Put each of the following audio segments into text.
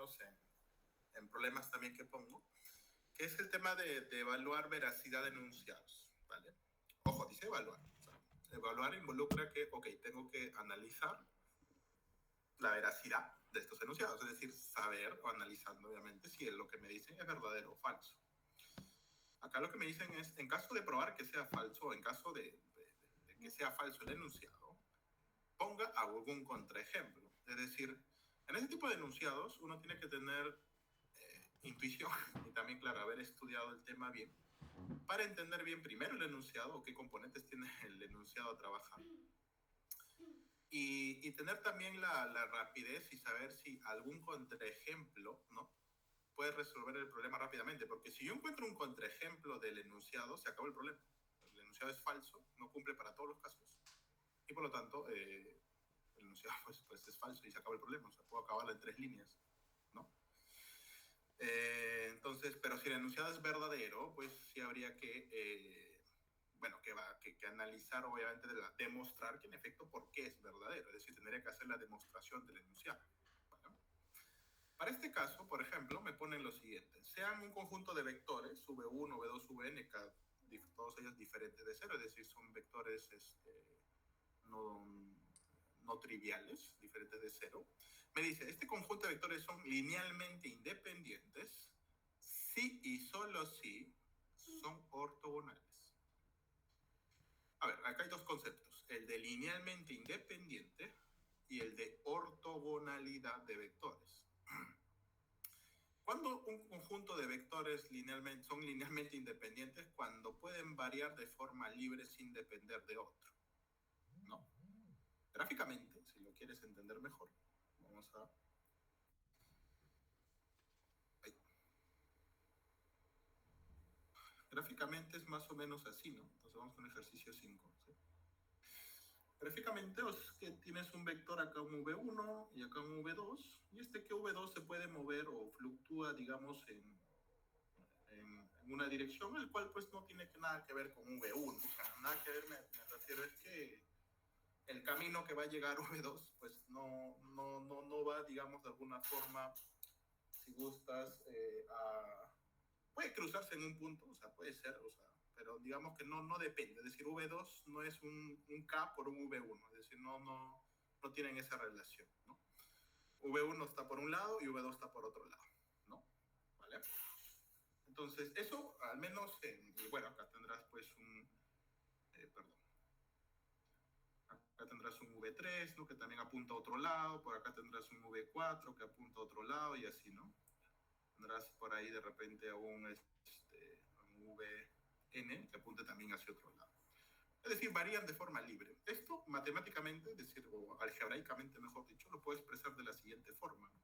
menos en problemas también que pongo, que es el tema de evaluar veracidad de enunciados, ¿vale? Ojo, dice evaluar. O sea, evaluar involucra que, ok, tengo que analizar la veracidad de estos enunciados, es decir, saber o analizando, obviamente, si lo que me dicen es verdadero o falso. Acá lo que me dicen es, en caso de probar que sea falso, o en caso de que sea falso el enunciado, ponga algún contraejemplo. Es decir, en ese tipo de enunciados uno tiene que tener intuición y también, claro, haber estudiado el tema bien para entender bien primero el enunciado o qué componentes tiene el enunciado a trabajar. Y tener también la rapidez y saber si algún contraejemplo, ¿no?, puede resolver el problema rápidamente. Porque si yo encuentro un contraejemplo del enunciado, se acabó el problema. El enunciado es falso, no cumple para todos los casos. Y por lo tanto, el enunciado pues es falso y se acaba el problema. O sea, puedo acabarlo en 3 líneas, ¿no? Entonces, pero si el enunciado es verdadero, pues sí habría que, que analizar, obviamente, demostrar que en efecto por qué es verdadero. Es decir, tendría que hacer la demostración del enunciado. ¿Vale? Para este caso, por ejemplo, me ponen lo siguiente. Sean un conjunto de vectores, v1, v2, vn, todos ellos diferentes de cero, es decir, son vectores no triviales, diferentes de cero. Me dice, este conjunto de vectores son linealmente independientes si y solo si son ortogonales. A ver, acá hay dos conceptos, el de linealmente independiente y el de ortogonalidad de vectores. Cuando un conjunto de vectores son linealmente independientes, cuando pueden variar de forma libre sin depender de otro, ¿no? Gráficamente, si lo quieres entender mejor, vamos a... Ahí. Gráficamente es más o menos así, ¿no? Entonces vamos con el ejercicio 5, ¿sí? Gráficamente es que tienes un vector acá, un v1 y acá un v2, y este que v2 se puede mover o fluctúa, digamos, en una dirección, el cual pues no tiene nada que ver con v1, o sea, nada que ver, me refiero es que el camino que va a llegar v2 pues no va, digamos, de alguna forma, si gustas, puede cruzarse en un punto, o sea, puede ser, o sea, pero digamos que no depende, es decir, v2 no es un k por un v1, es decir, no tienen esa relación, ¿no? v1 está por un lado y v2 está por otro lado, ¿no? ¿Vale? Entonces, eso al menos, y bueno, acá tendrás pues acá tendrás un V3, ¿no?, que también apunta a otro lado, por acá tendrás un V4 que apunta a otro lado y así, ¿no? Tendrás por ahí de repente un VN que apunte también hacia otro lado. Es decir, varían de forma libre. Esto matemáticamente, es decir, o algebraicamente mejor dicho, lo puedo expresar de la siguiente forma, ¿no?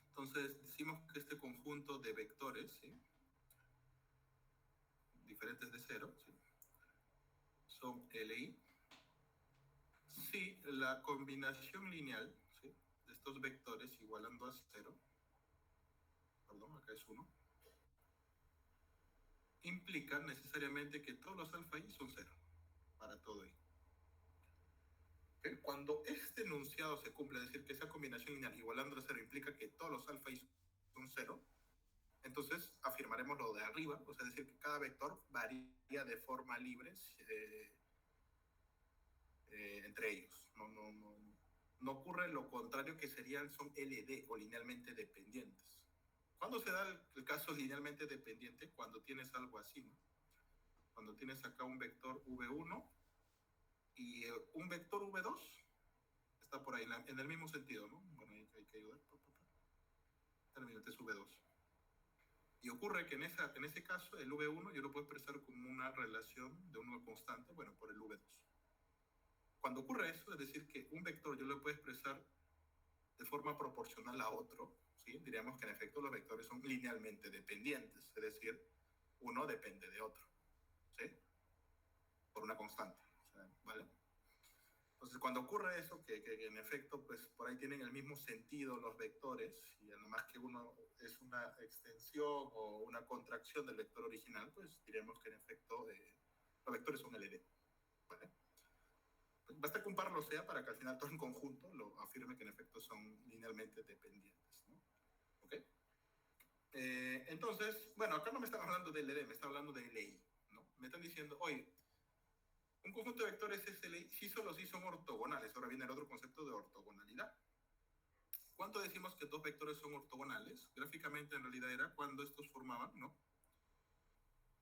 Entonces, decimos que este conjunto de vectores, ¿sí?, diferentes de cero, ¿sí?, son LI si la combinación lineal, ¿sí?, de estos vectores igualando a 0, perdón, acá es 1, implica necesariamente que todos los alfa i son 0 para todo i. Cuando este enunciado se cumple, es decir, que esa combinación lineal igualando a 0 implica que todos los alfa i son 0, entonces afirmaremos lo de arriba, o sea, es decir, que cada vector varía de forma libre entre ellos. No ocurre lo contrario, que son LD o linealmente dependientes. ¿Cuándo se da el caso linealmente dependiente? Cuando tienes algo así, ¿no? Cuando tienes acá un vector V1 y un vector V2 está por ahí, en el mismo sentido, ¿no? Bueno, hay que ayudar. Terminante es V2. Y ocurre que en ese caso, el V1 yo lo puedo expresar como una relación de una constante, bueno, por el V2. Cuando ocurre eso, es decir, que un vector yo lo puedo expresar de forma proporcional a otro, ¿sí?, diríamos que en efecto los vectores son linealmente dependientes, es decir, uno depende de otro, ¿sí?, por una constante, ¿vale? Entonces, cuando ocurre eso, que en efecto, pues por ahí tienen el mismo sentido los vectores, y además que uno es una extensión o una contracción del vector original, pues diríamos que en efecto los vectores son LD, ¿vale? Basta que un par lo sea para que al final todo en conjunto lo afirme que en efecto son linealmente dependientes, ¿no? ¿Ok? Entonces, bueno, acá no me están hablando de LD, me está hablando de LI, ¿no? Me están diciendo, oye, un conjunto de vectores SLI sí solo sí son ortogonales. Ahora viene el otro concepto de ortogonalidad. ¿Cuánto decimos que dos vectores son ortogonales? Gráficamente en realidad era cuando estos formaban, ¿no?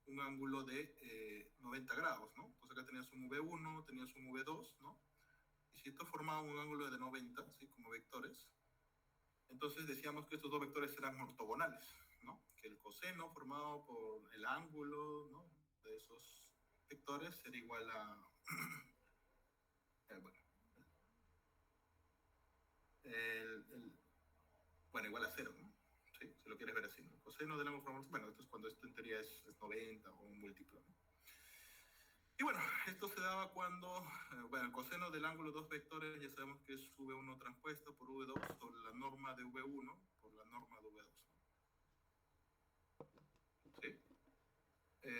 Un ángulo de 90 grados, ¿no? Entonces acá tenías un V1, tenías un V2, ¿no? Y si estos formaban un ángulo de 90, ¿sí? Como vectores, entonces decíamos que estos dos vectores eran ortogonales, ¿no? Que el coseno formado por el ángulo, ¿no? De esos vectores era igual a, bueno, el, bueno, igual a cero, ¿no? ¿Sí? Si lo quieres ver así, ¿no? El coseno del ángulo formado, bueno, esto es cuando esto en teoría es 90 o un múltiplo, ¿no? Y bueno, esto se daba cuando, bueno, el coseno del ángulo de dos vectores ya sabemos que es V1 transpuesto por V2 sobre la norma de V1 por la norma de V2, ¿no? ¿Sí?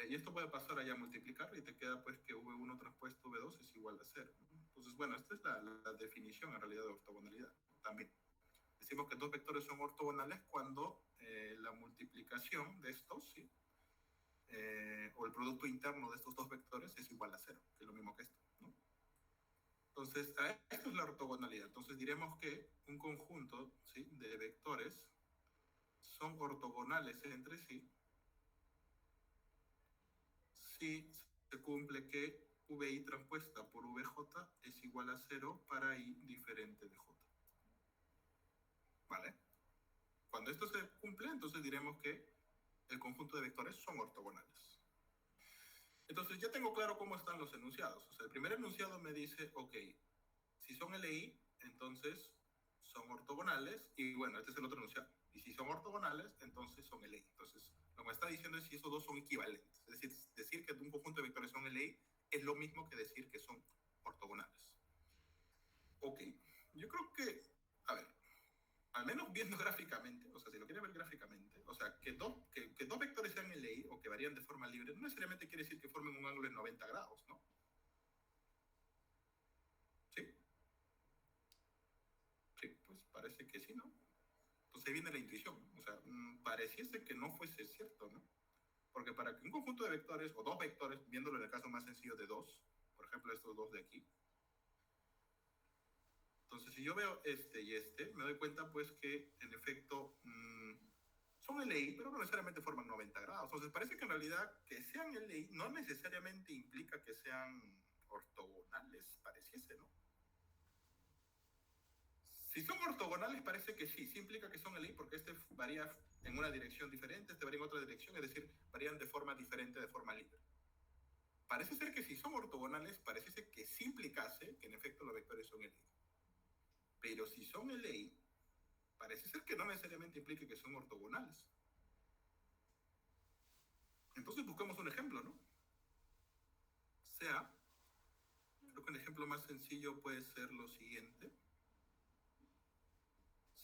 Y esto puede pasar allá a multiplicar y te queda pues que V1 transpuesto V2 es igual a cero, ¿no? Entonces, bueno, esta es la definición en realidad de ortogonalidad también. Decimos que dos vectores son ortogonales cuando la multiplicación de estos, ¿sí? O el producto interno de estos dos vectores es igual a cero, que es lo mismo que esto, ¿no? Entonces, esto es la ortogonalidad. Entonces diremos que un conjunto, ¿sí? De vectores son ortogonales entre sí si se cumple que VI transpuesta por VJ es igual a cero para I diferente de J. ¿Vale? Cuando esto se cumple, entonces diremos que el conjunto de vectores son ortogonales. Entonces ya tengo claro cómo están los enunciados. O sea, el primer enunciado me dice, ok, si son LI, entonces son ortogonales, y bueno, este es el otro enunciado. Y si son ortogonales, entonces son LI. Entonces, lo que me está diciendo es si esos dos son equivalentes. Es decir que un conjunto de vectores son LI es lo mismo que decir que son ortogonales. Ok, yo creo que, a ver, al menos viendo gráficamente, o sea, si lo quieres ver gráficamente, o sea, que dos vectores sean LI o que varían de forma libre, no necesariamente quiere decir que formen un ángulo de 90 grados, ¿no? ¿Sí? Sí, pues parece que sí, ¿no? Entonces ahí viene la intuición. O sea, pareciese que no fuese cierto, ¿no? Porque para que un conjunto de vectores, o dos vectores, viéndolo en el caso más sencillo de dos, por ejemplo, estos dos de aquí, entonces si yo veo este y este, me doy cuenta pues que en efecto son LI, pero no necesariamente forman 90 grados. Entonces parece que en realidad que sean LI no necesariamente implica que sean ortogonales, pareciese, ¿no? Si son ortogonales, parece que sí, sí implica que son LI porque este varía en una dirección diferente, este varía en otra dirección, es decir, varían de forma diferente, de forma libre. Parece ser que si son ortogonales, parece ser que sí implicase que en efecto los vectores son LI. Pero si son LI, parece ser que no necesariamente implique que son ortogonales. Entonces busquemos un ejemplo, ¿no? O sea, creo que un ejemplo más sencillo puede ser lo siguiente.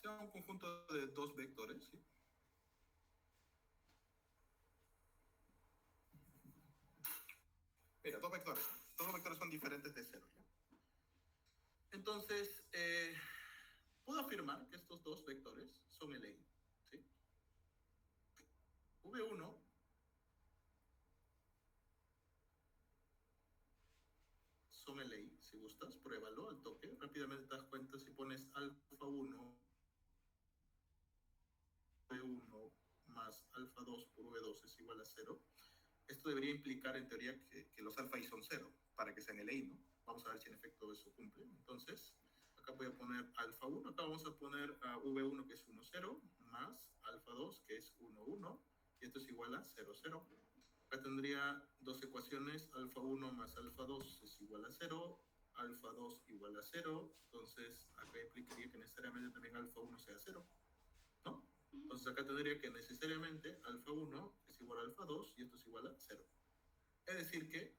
Sea un conjunto de dos vectores, ¿sí? Mira, dos vectores. Todos los vectores son diferentes de cero, ¿ya? Entonces, puedo afirmar que estos dos vectores son LI, ¿sí? V1 son LI, si gustas, pruébalo al toque. Rápidamente te das cuenta si pones alfa 1, V1 más alfa 2 por V2 es igual a cero. Esto debería implicar en teoría que los alfa i son cero, para que sean LI, ¿no? Vamos a ver si en efecto eso cumple. Entonces, acá voy a poner alfa 1, acá vamos a poner V1 que es 1, 0, más alfa 2 que es 1, 1, y esto es igual a 0, 0. Acá tendría dos ecuaciones, alfa 1 más alfa 2 es igual a 0, alfa 2 igual a 0, entonces acá implicaría que necesariamente también alfa 1 sea 0, ¿no? Entonces acá tendría que necesariamente alfa 1 es igual a alfa 2 y esto es igual a 0. Es decir que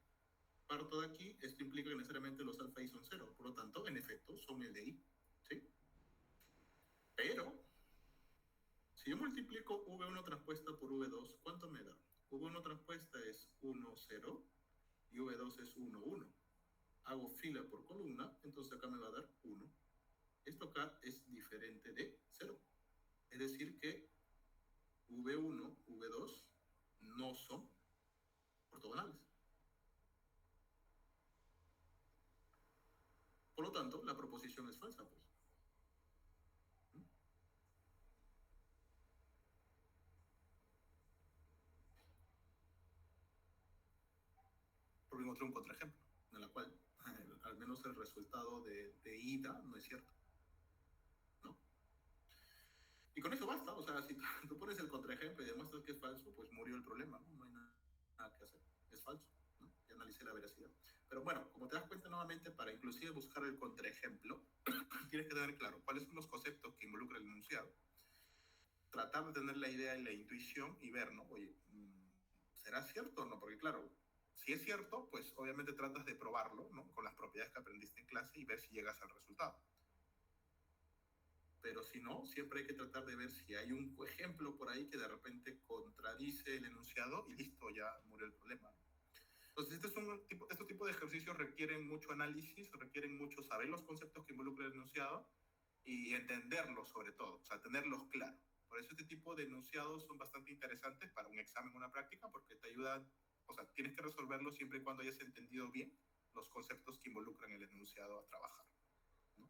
parto de aquí, esto implica que necesariamente los alfa i son 0, por lo tanto, en efecto, son LI, ¿sí? Pero, si yo multiplico V1 transpuesta por V2, ¿cuánto me da? V1 transpuesta es 1, 0 y V2 es 1, 1. Hago fila por columna, entonces acá me va a dar 1. Esto acá es diferente de 0. Es decir que encontré un contraejemplo, en la cual al menos el resultado de ida no es cierto, ¿no? Y con eso basta, o sea, si tú pones el contraejemplo y demuestras que es falso, pues murió el problema, ¿no? No hay nada que hacer, es falso, ¿no? Y analicé la veracidad. Pero bueno, como te das cuenta nuevamente, para inclusive buscar el contraejemplo, tienes que tener claro cuáles son los conceptos que involucra el enunciado, tratar de tener la idea y la intuición y ver, ¿no? Oye, ¿será cierto o no? Porque claro, si es cierto, pues obviamente tratas de probarlo, ¿no? Con las propiedades que aprendiste en clase y ver si llegas al resultado. Pero si no, siempre hay que tratar de ver si hay un ejemplo por ahí que de repente contradice el enunciado y listo, ya murió el problema. Entonces, este tipo de ejercicios requieren mucho análisis, requieren mucho saber los conceptos que involucra el enunciado y entenderlos sobre todo, o sea, tenerlos claros. Por eso este tipo de enunciados son bastante interesantes para un examen o una práctica porque te ayudan, o sea, tienes que resolverlo siempre y cuando hayas entendido bien los conceptos que involucran el enunciado a trabajar, ¿no?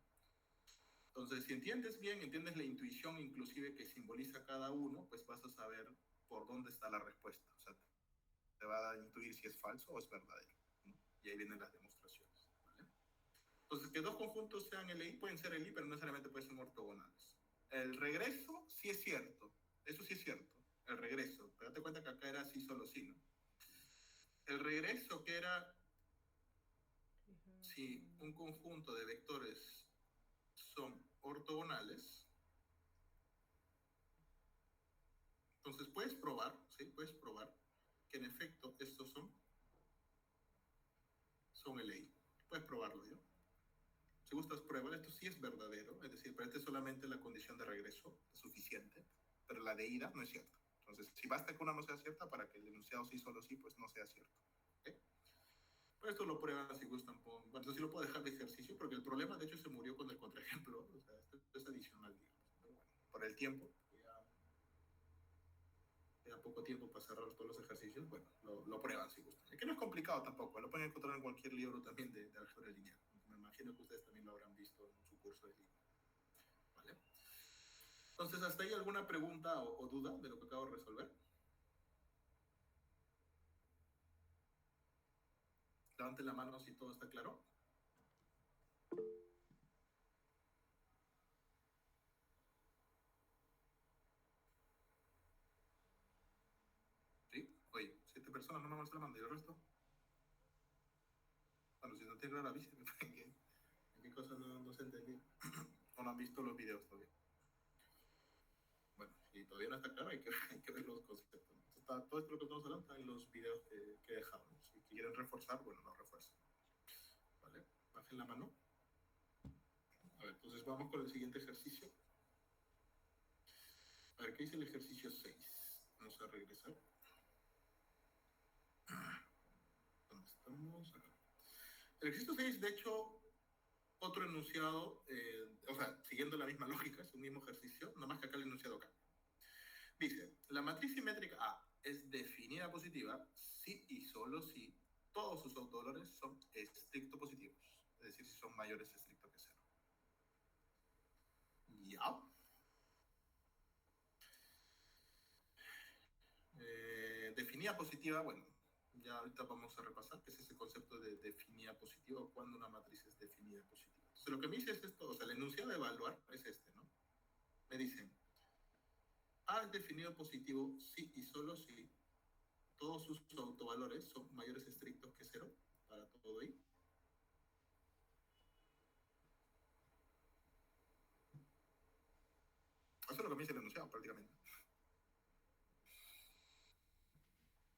Entonces, si entiendes bien, entiendes la intuición inclusive que simboliza cada uno, pues vas a saber por dónde está la respuesta. O sea, te va a intuir si es falso o es verdadero, ¿no? Y ahí vienen las demostraciones, ¿vale? Entonces, que dos conjuntos sean LI, pueden ser LI, pero no necesariamente pueden ser ortogonales. El regreso sí es cierto, eso sí es cierto, el regreso, pero date cuenta que acá era sí solo sí, ¿no? El regreso que era si un conjunto de vectores son ortogonales, entonces puedes probar, ¿sí? Puedes probar que en efecto estos son LI. Puedes probarlo, ¿yo? Si gustas, prueba, esto sí es verdadero, es decir, pero esta es solamente la condición de regreso, es suficiente, pero la de ida no es cierta. Entonces, si basta que una no sea cierta para que el enunciado sí solo sí, pues no sea cierto. ¿Okay? Pero esto lo prueban si gustan. Bueno, entonces sí lo puedo dejar de ejercicio, porque el problema, de hecho, se murió con el contraejemplo. O sea, esto es adicional, digamos. Pero bueno, por el tiempo, queda poco tiempo para cerrar todos los ejercicios, bueno, lo prueban si gustan. Es que no es complicado tampoco, lo pueden encontrar en cualquier libro también de álgebra lineal. Me imagino que ustedes también lo habrán visto en su curso de línea. ¿Vale? Entonces, ¿hasta ahí alguna pregunta o duda de lo que acabo de resolver? Levanten la mano si todo está claro. ¿Sí? Oye, 7 personas, no me alzó la mano, ¿y el resto? Bueno, si no tiene clara, avísenme, ¿en qué cosa no se entendió? ¿O no han visto los videos todavía? Bueno, si todavía no está claro, hay que ver los conceptos. Todo esto lo que estamos hablando está en los videos que he dejado. Si quieren reforzar, bueno, lo refuerzan. ¿Vale? Bajen la mano. A ver, entonces vamos con el siguiente ejercicio. A ver, ¿qué dice el ejercicio 6? Vamos a regresar. ¿Dónde estamos? Acá. El ejercicio 6, de hecho, otro enunciado, o sea, siguiendo la misma lógica, es un mismo ejercicio, nomás que acá el enunciado cambia. Dice, la matriz simétrica A es definida positiva si y solo si todos sus autovalores son estricto positivos, es decir, si son mayores estricto que cero. Ya. Definida positiva, bueno, ya ahorita vamos a repasar qué es ese concepto de definida positiva o cuando una matriz es definida positiva. Entonces, lo que me dice es esto, o sea, el enunciado de evaluar es este, ¿no? Me dicen, A es definido positivo si y solo si todos sus autovalores son mayores estrictos que cero para todo I. Eso es lo que me dice el enunciado prácticamente.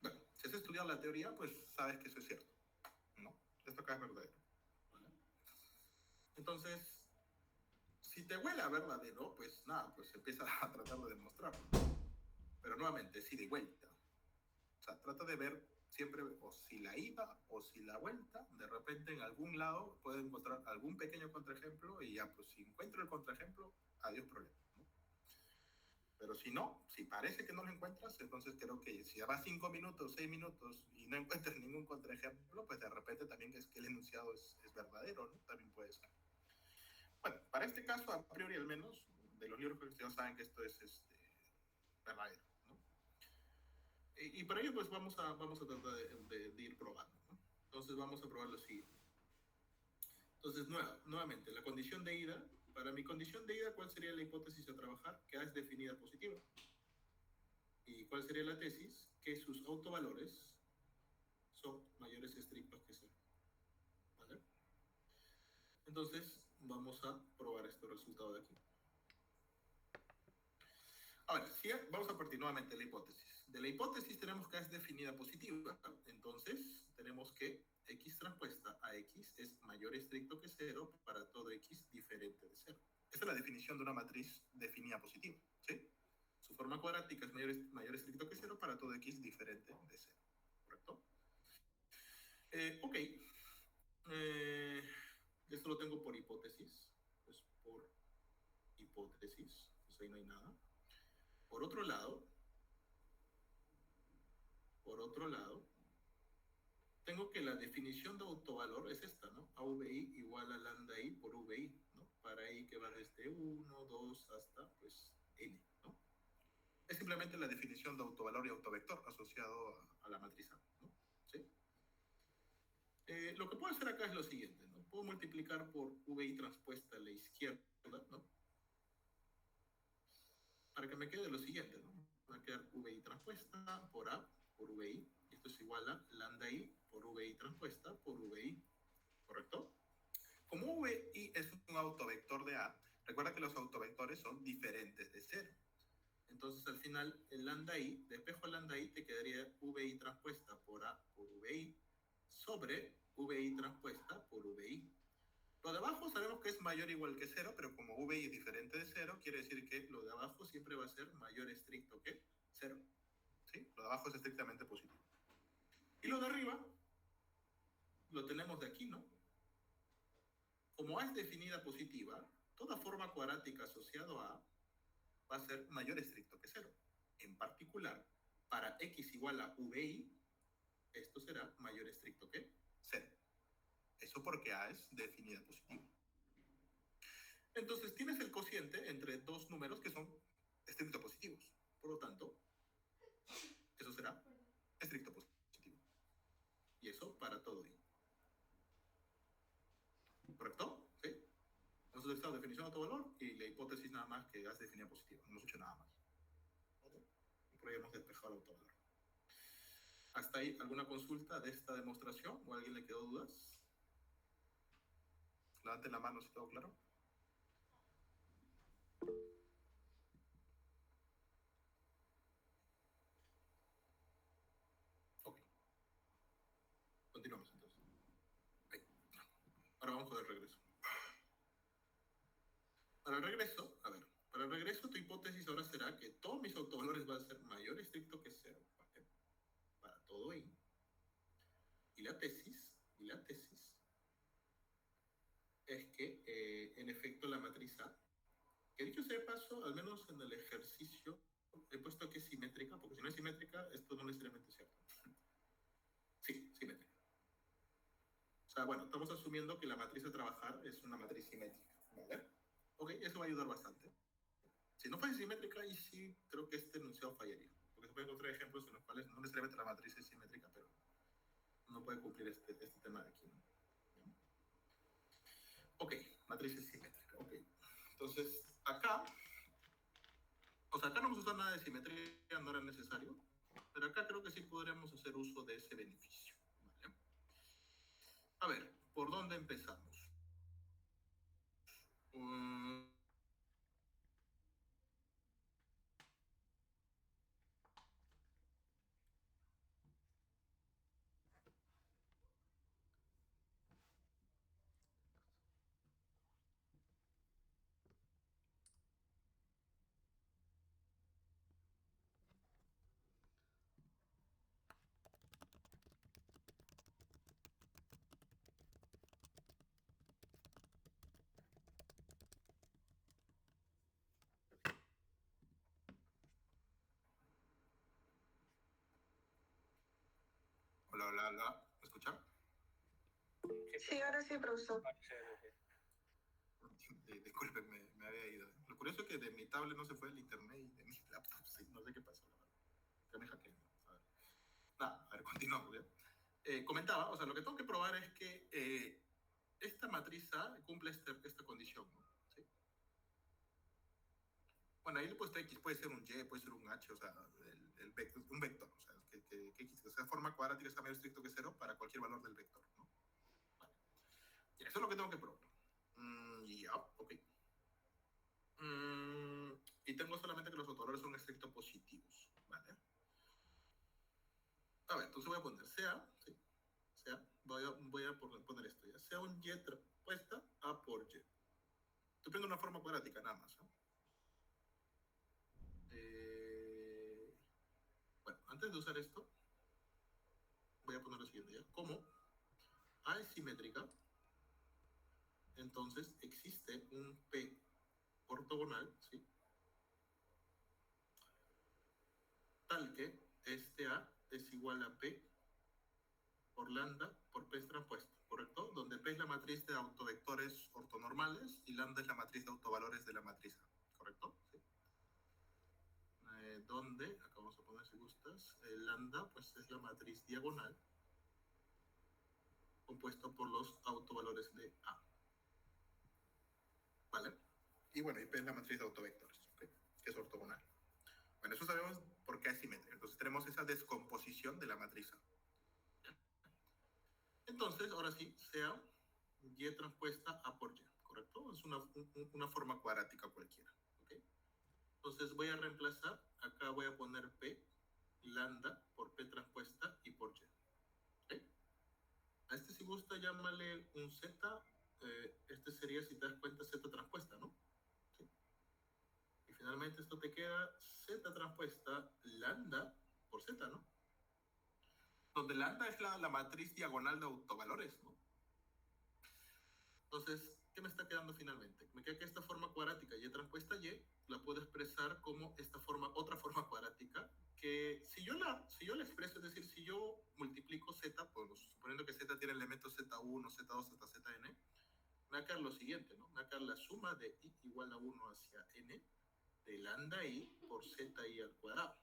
Bueno, si has estudiado la teoría, pues sabes que eso es cierto, ¿no? Esto acá es verdadero, ¿vale? Entonces, si te huele a verdadero, pues nada, pues empieza a tratar de demostrarlo. Pero nuevamente, si de vuelta. O sea, trata de ver siempre o si la ida o si la vuelta, de repente en algún lado puedo encontrar algún pequeño contraejemplo y ya, pues si encuentro el contraejemplo, adiós problema, ¿no? Pero si no, si parece que no lo encuentras, entonces creo que si ya va 5 minutos, 6 minutos y no encuentras ningún contraejemplo, pues de repente también es que el enunciado es verdadero, ¿no? También puede ser. Bueno, para este caso, a priori al menos, de los libros que ustedes saben que esto es verdadero, ¿no? Y para ello, pues vamos a tratar de ir probando, ¿no? Entonces vamos a probar lo siguiente. Entonces, nuevamente, la condición de ida, para mi condición de ida, ¿cuál sería la hipótesis a trabajar? Que A es definida positiva. ¿Y cuál sería la tesis? Que sus autovalores son mayores estrictos que cero. ¿Vale? Entonces, vamos a probar este resultado de aquí. Ahora, si vamos a partir nuevamente de la hipótesis. De la hipótesis tenemos que A es definida positiva. Entonces, tenemos que X transpuesta a X es mayor estricto que cero para todo X diferente de cero. Esa es la definición de una matriz definida positiva. ¿Sí? Su forma cuadrática es mayor estricto que cero para todo X diferente de cero. ¿Correcto? Ok. Esto lo tengo por hipótesis. Pues por hipótesis. Pues ahí no hay nada. Por otro lado, tengo que la definición de autovalor es esta, ¿no? AVI igual a lambda I por VI, ¿no? Para I que va desde 1, 2 hasta, pues, N, ¿no? Es simplemente la definición de autovalor y autovector asociado a la matriz A, ¿no? ¿Sí? Lo que puedo hacer acá es lo siguiente, ¿no? Puedo multiplicar por VI transpuesta a la izquierda, ¿no? Para que me quede lo siguiente, ¿no? Va a quedar VI transpuesta por A por VI. Esto es igual a lambda I por VI transpuesta por VI. ¿Correcto? Como VI es un autovector de A, recuerda que los autovectores son diferentes de cero. Entonces, al final, el lambda I, despejo lambda I, te quedaría VI transpuesta por A por VI sobre VI transpuesta por VI. Lo de abajo sabemos que es mayor o igual que cero, pero como VI es diferente de cero, quiere decir que lo de abajo siempre va a ser mayor estricto que cero. ¿Sí? Lo de abajo es estrictamente positivo. Y lo de arriba lo tenemos de aquí, ¿no? Como A es definida positiva, toda forma cuadrática asociada a A va a ser mayor estricto que cero. En particular, para X igual a VI, esto será mayor estricto que cero. Eso porque A es definida positiva. Entonces tienes el cociente entre dos números que son estricto positivos. Por lo tanto, eso será estricto positivo. Y eso para todo I. ¿Correcto? ¿Sí? Hemos utilizado definición de autovalor y la hipótesis nada más que A es definida positiva. No hemos hecho nada más. ¿Okay? Y por ahí hemos despejado el autovalor. ¿Hasta ahí alguna consulta de esta demostración o a alguien le quedó dudas? Levanten la mano si todo claro. Ok. Continuamos entonces. Ahí. Ahora vamos con el regreso. Para el regreso, a ver, para el regreso tu hipótesis ahora será que todos mis autovalores van a ser mayor estricto que cero. ¿Vale? Para todo I. Y la tesis es que en efecto la matriz A, que dicho sea de paso, al menos en el ejercicio he puesto que es simétrica, porque si no es simétrica, esto no necesariamente es cierto. Sí, simétrica. O sea, bueno, estamos asumiendo que la matriz a trabajar es una matriz simétrica, ¿vale? Ok, eso va a ayudar bastante. Si no fuese simétrica, y sí creo que este enunciado fallaría, porque se pueden encontrar ejemplos en los cuales no necesariamente la matriz es simétrica, pero no puede cumplir este tema de aquí, ¿no? Ok, matriz es simétrica, ok. Entonces, acá, o sea, acá no vamos a usar nada de simetría, no era necesario, pero acá creo que sí podríamos hacer uso de ese beneficio, ¿vale? A ver, ¿por dónde empezamos? Hola, hola, hola, ¿me escuchan? Sí, ahora sí, profesor. Disculpen, me había ido. Lo curioso es que de mi tablet no se fue el internet y de mi laptop sí, no sé qué pasó, la verdad. Que me hackearon. A ver, nada, a ver, continuamos, ¿ya? comentaba, o sea, lo que tengo que probar es que esta matriz A cumple esta condición, ¿no? ¿Sí? Bueno, ahí le he puesto X, puede ser un Y, puede ser un H, o sea, un vector, o sea, que X, o sea, forma cuadrática está mayor estricto que cero para cualquier valor del vector, ¿no? Vale. Y eso es lo que tengo que probar. Ya, ok. Y tengo solamente que los autovalores son estrictos positivos, ¿vale? A ver, entonces voy a poner sea, ¿sí? Sea, voy a poner esto ya, sea un Y traspuesta A por Y. Estoy poniendo una forma cuadrática nada más, ¿no? Bueno, antes de usar esto, voy a poner lo siguiente ya. Como A es simétrica, entonces existe un P ortogonal, ¿sí? Tal que este A es igual a P por lambda por P transpuesto, ¿correcto? Donde P es la matriz de autovectores ortonormales y lambda es la matriz de autovalores de la matriz A, ¿correcto? ¿Sí? Donde, acá vamos a poner si gustas, lambda pues es la matriz diagonal compuesto por los autovalores de A, ¿vale? Y bueno, y P es la matriz de autovectores, ¿okay? Que es ortogonal. Bueno, eso sabemos por qué es simétrica. Entonces tenemos esa descomposición de la matriz A. Entonces, ahora sí, sea Y transpuesta A por Y, ¿correcto? Es una forma cuadrática cualquiera, ¿ok? Entonces voy a reemplazar, acá voy a poner P lambda por P transpuesta y por Y, ¿ok? A este si gusta llámale un Z, este sería, si te das cuenta, Z transpuesta, ¿no? ¿Sí? Y finalmente esto te queda Z transpuesta lambda por Z, ¿no? Donde lambda es la matriz diagonal de autovalores, ¿no? Entonces, ¿qué me está quedando finalmente? Me queda que esta forma cuadrática Y transpuesta Y la puedo expresar como esta forma, otra forma cuadrática, que si yo la expreso, es decir, si yo multiplico Z, pues, suponiendo que Z tiene elementos Z1, Z2 hasta Zn, me va a quedar lo siguiente, ¿no? Me va a quedar la suma de I igual a 1 hacia N de lambda I por ZI al cuadrado,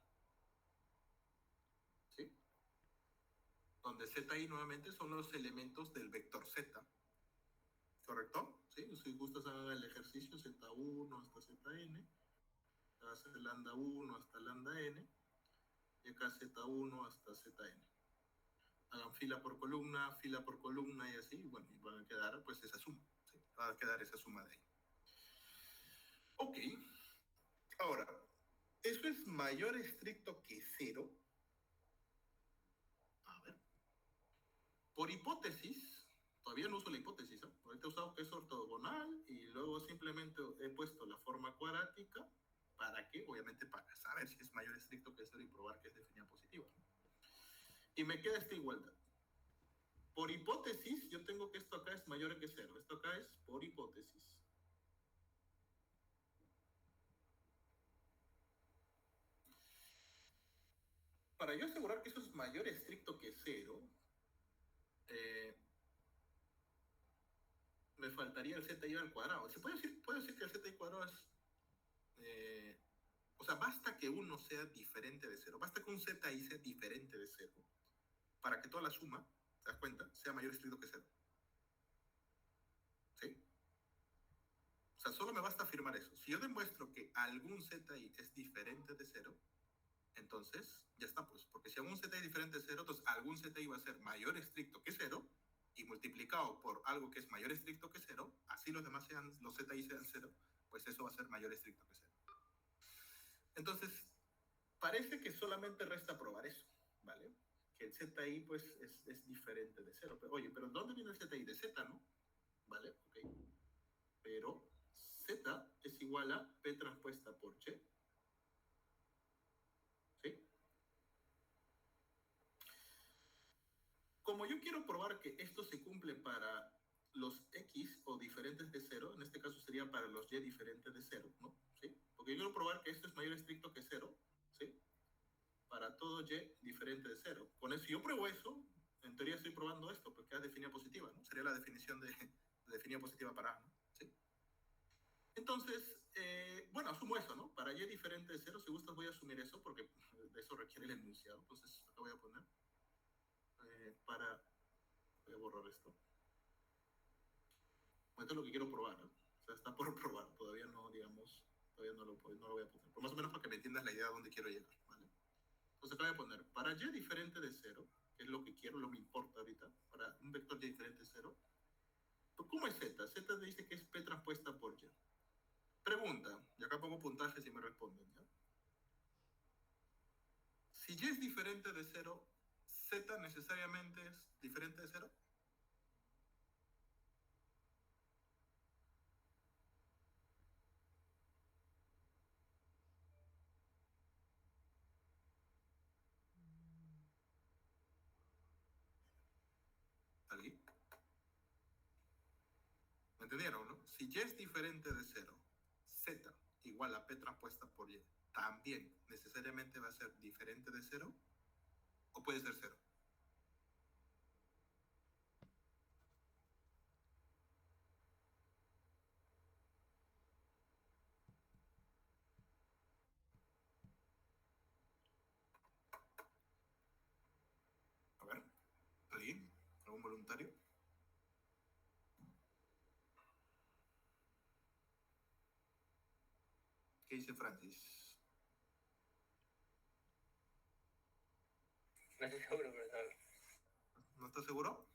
¿sí? Donde ZI nuevamente son los elementos del vector Z, ¿correcto? ¿Sí? Si gustas hacer el ejercicio Z1 hasta Zn, acá hace lambda 1 hasta lambda n, y acá Z1 hasta Zn. Hagan fila por columna y así, bueno, y van a quedar pues esa suma, ¿sí? Va a quedar esa suma de ahí. Ok, ahora, ¿eso es mayor estricto que cero? A ver. Por hipótesis, todavía no uso la hipótesis, ¿eh? Ahorita he usado que es ortogonal y luego simplemente he puesto la forma cuadrática. ¿Para qué? Obviamente para saber si es mayor estricto que cero y probar que es definida positiva, ¿no? Y me queda esta igualdad. Por hipótesis, yo tengo que esto acá es mayor que cero. Esto acá es por hipótesis. Para yo asegurar que eso es mayor estricto que cero, me faltaría el ZI al cuadrado. ¿Se puede decir que el ZI cuadrado es... o sea, basta que uno sea diferente de cero. Basta que un ZI sea diferente de cero para que toda la suma, ¿te das cuenta?, sea mayor estricto que cero. ¿Sí? O sea, solo me basta afirmar eso. Si yo demuestro que algún ZI es diferente de cero, entonces ya está, pues. Porque si algún ZI es diferente de cero, entonces algún ZI va a ser mayor estricto que cero, y multiplicado por algo que es mayor estricto que cero, así los demás sean, los ZI sean cero, pues eso va a ser mayor estricto que cero. Entonces, parece que solamente resta probar eso, ¿vale? Que el ZI, pues, es diferente de cero. Pero, oye, ¿pero dónde viene el ZI? De Z, ¿no? ¿Vale? Ok. Pero Z es igual a P transpuesta por Y. ¿Sí? Como yo quiero probar que esto se cumple para los X o diferentes de cero, en este caso sería para los Y diferentes de cero, ¿no? ¿Sí? Porque yo quiero probar que esto es mayor estricto que cero, ¿sí? Para todo Y diferente de cero. Con eso, si yo pruebo eso, en teoría estoy probando esto, pues queda definida positiva, ¿no? Sería la definición de definida positiva para A, ¿no? ¿Sí? Entonces, bueno, asumo eso, ¿no? Para Y diferente de cero, si gustas voy a asumir eso, porque de eso requiere el enunciado, entonces acá voy a poner Voy a borrar esto. Esto es lo que quiero probar, ¿no? O sea, está por probar, todavía no, digamos, todavía no lo voy a poner. Pero más o menos para que me entiendas la idea de dónde quiero llegar, ¿vale? Entonces acá voy a poner, para y diferente de 0, que es lo que quiero, lo que me importa ahorita, para un vector y diferente de 0, pues, ¿cómo es z? Z dice que es p transpuesta por y. Pregunta, y acá pongo puntajes y me responden, ¿ya? Si y es diferente de 0, z necesariamente es diferente de 0. ¿Alguien? ¿Me entendieron, no? Si y es diferente de 0, z igual a p transpuesta por y, también necesariamente va a ser diferente de 0, o puede ser 0. A ver, ¿alguien? ¿Algún voluntario? ¿Qué dice Francis? No estoy seguro, profesor. ¿No estás seguro?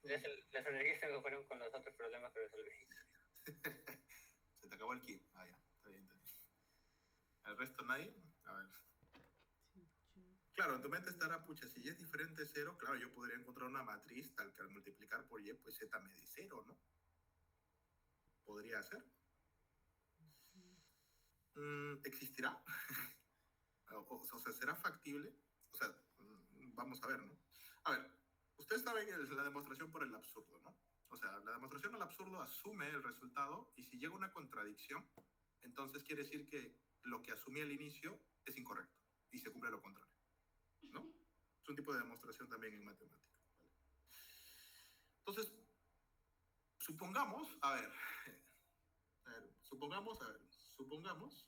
Las energías se me fueron con los otros problemas que resolví. Se te acabó el kit. Ah, ya. Está bien, está bien. ¿El resto nadie? A ver. Claro, en tu mente estará, pucha, si y es diferente de 0, claro, yo podría encontrar una matriz tal que al multiplicar por y, pues z me dé 0, ¿no? Podría ser. ¿Existirá? O sea, ¿será factible? O sea, vamos a ver, ¿no? A ver, ustedes saben la demostración por el absurdo, ¿no? O sea, la demostración al absurdo asume el resultado y si llega una contradicción, entonces quiere decir que lo que asumí al inicio es incorrecto y se cumple lo contrario, ¿no? Es un tipo de demostración también en matemáticas, ¿vale? Entonces, supongamos, supongamos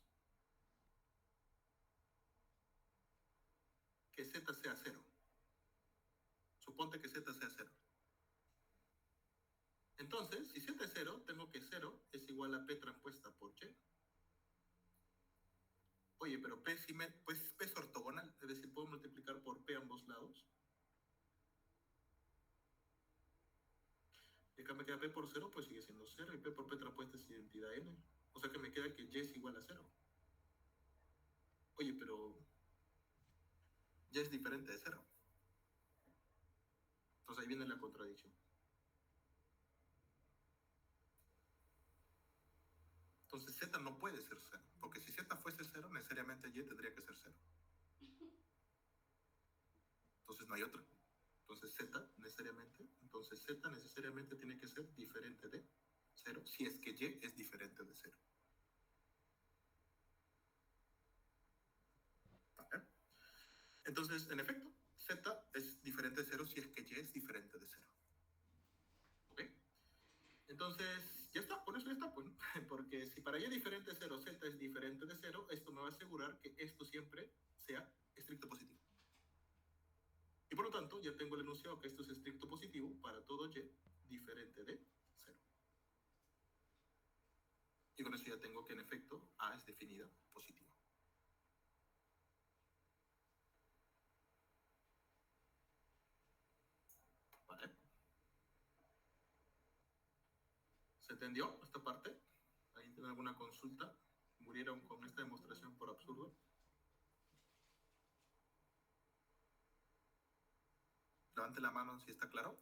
que z sea 0. Suponte que z sea 0. Entonces, si z es 0, tengo que 0 es igual a p transpuesta por y. Oye, pero p, pues, p es ortogonal, es decir, puedo multiplicar por p ambos lados. Y acá me queda p por 0, pues sigue siendo 0, y p por p transpuesta es identidad n. O sea que me queda que y es igual a 0. Oye, pero y es diferente de 0. Entonces ahí viene la contradicción. Entonces z no puede ser 0, porque si z fuese 0, necesariamente y tendría que ser 0. Entonces no hay otra. Entonces z necesariamente tiene que ser diferente de 0, si es que y es diferente de 0. ¿Vale? Entonces, en efecto, z es diferente de 0 si es que y es diferente de 0. ¿Ok? Entonces, ya está, con eso ya está, pues, porque si para y es diferente de 0, z es diferente de 0, esto me va a asegurar que esto siempre sea estricto positivo. Y por lo tanto, ya tengo el enunciado que esto es estricto positivo para todo y diferente de 0. Y con eso ya tengo que, en efecto, A es definida positiva. ¿Vale? ¿Se entendió esta parte? ¿Alguien tiene alguna consulta? ¿Murieron con esta demostración por absurdo? Levante la mano si está claro.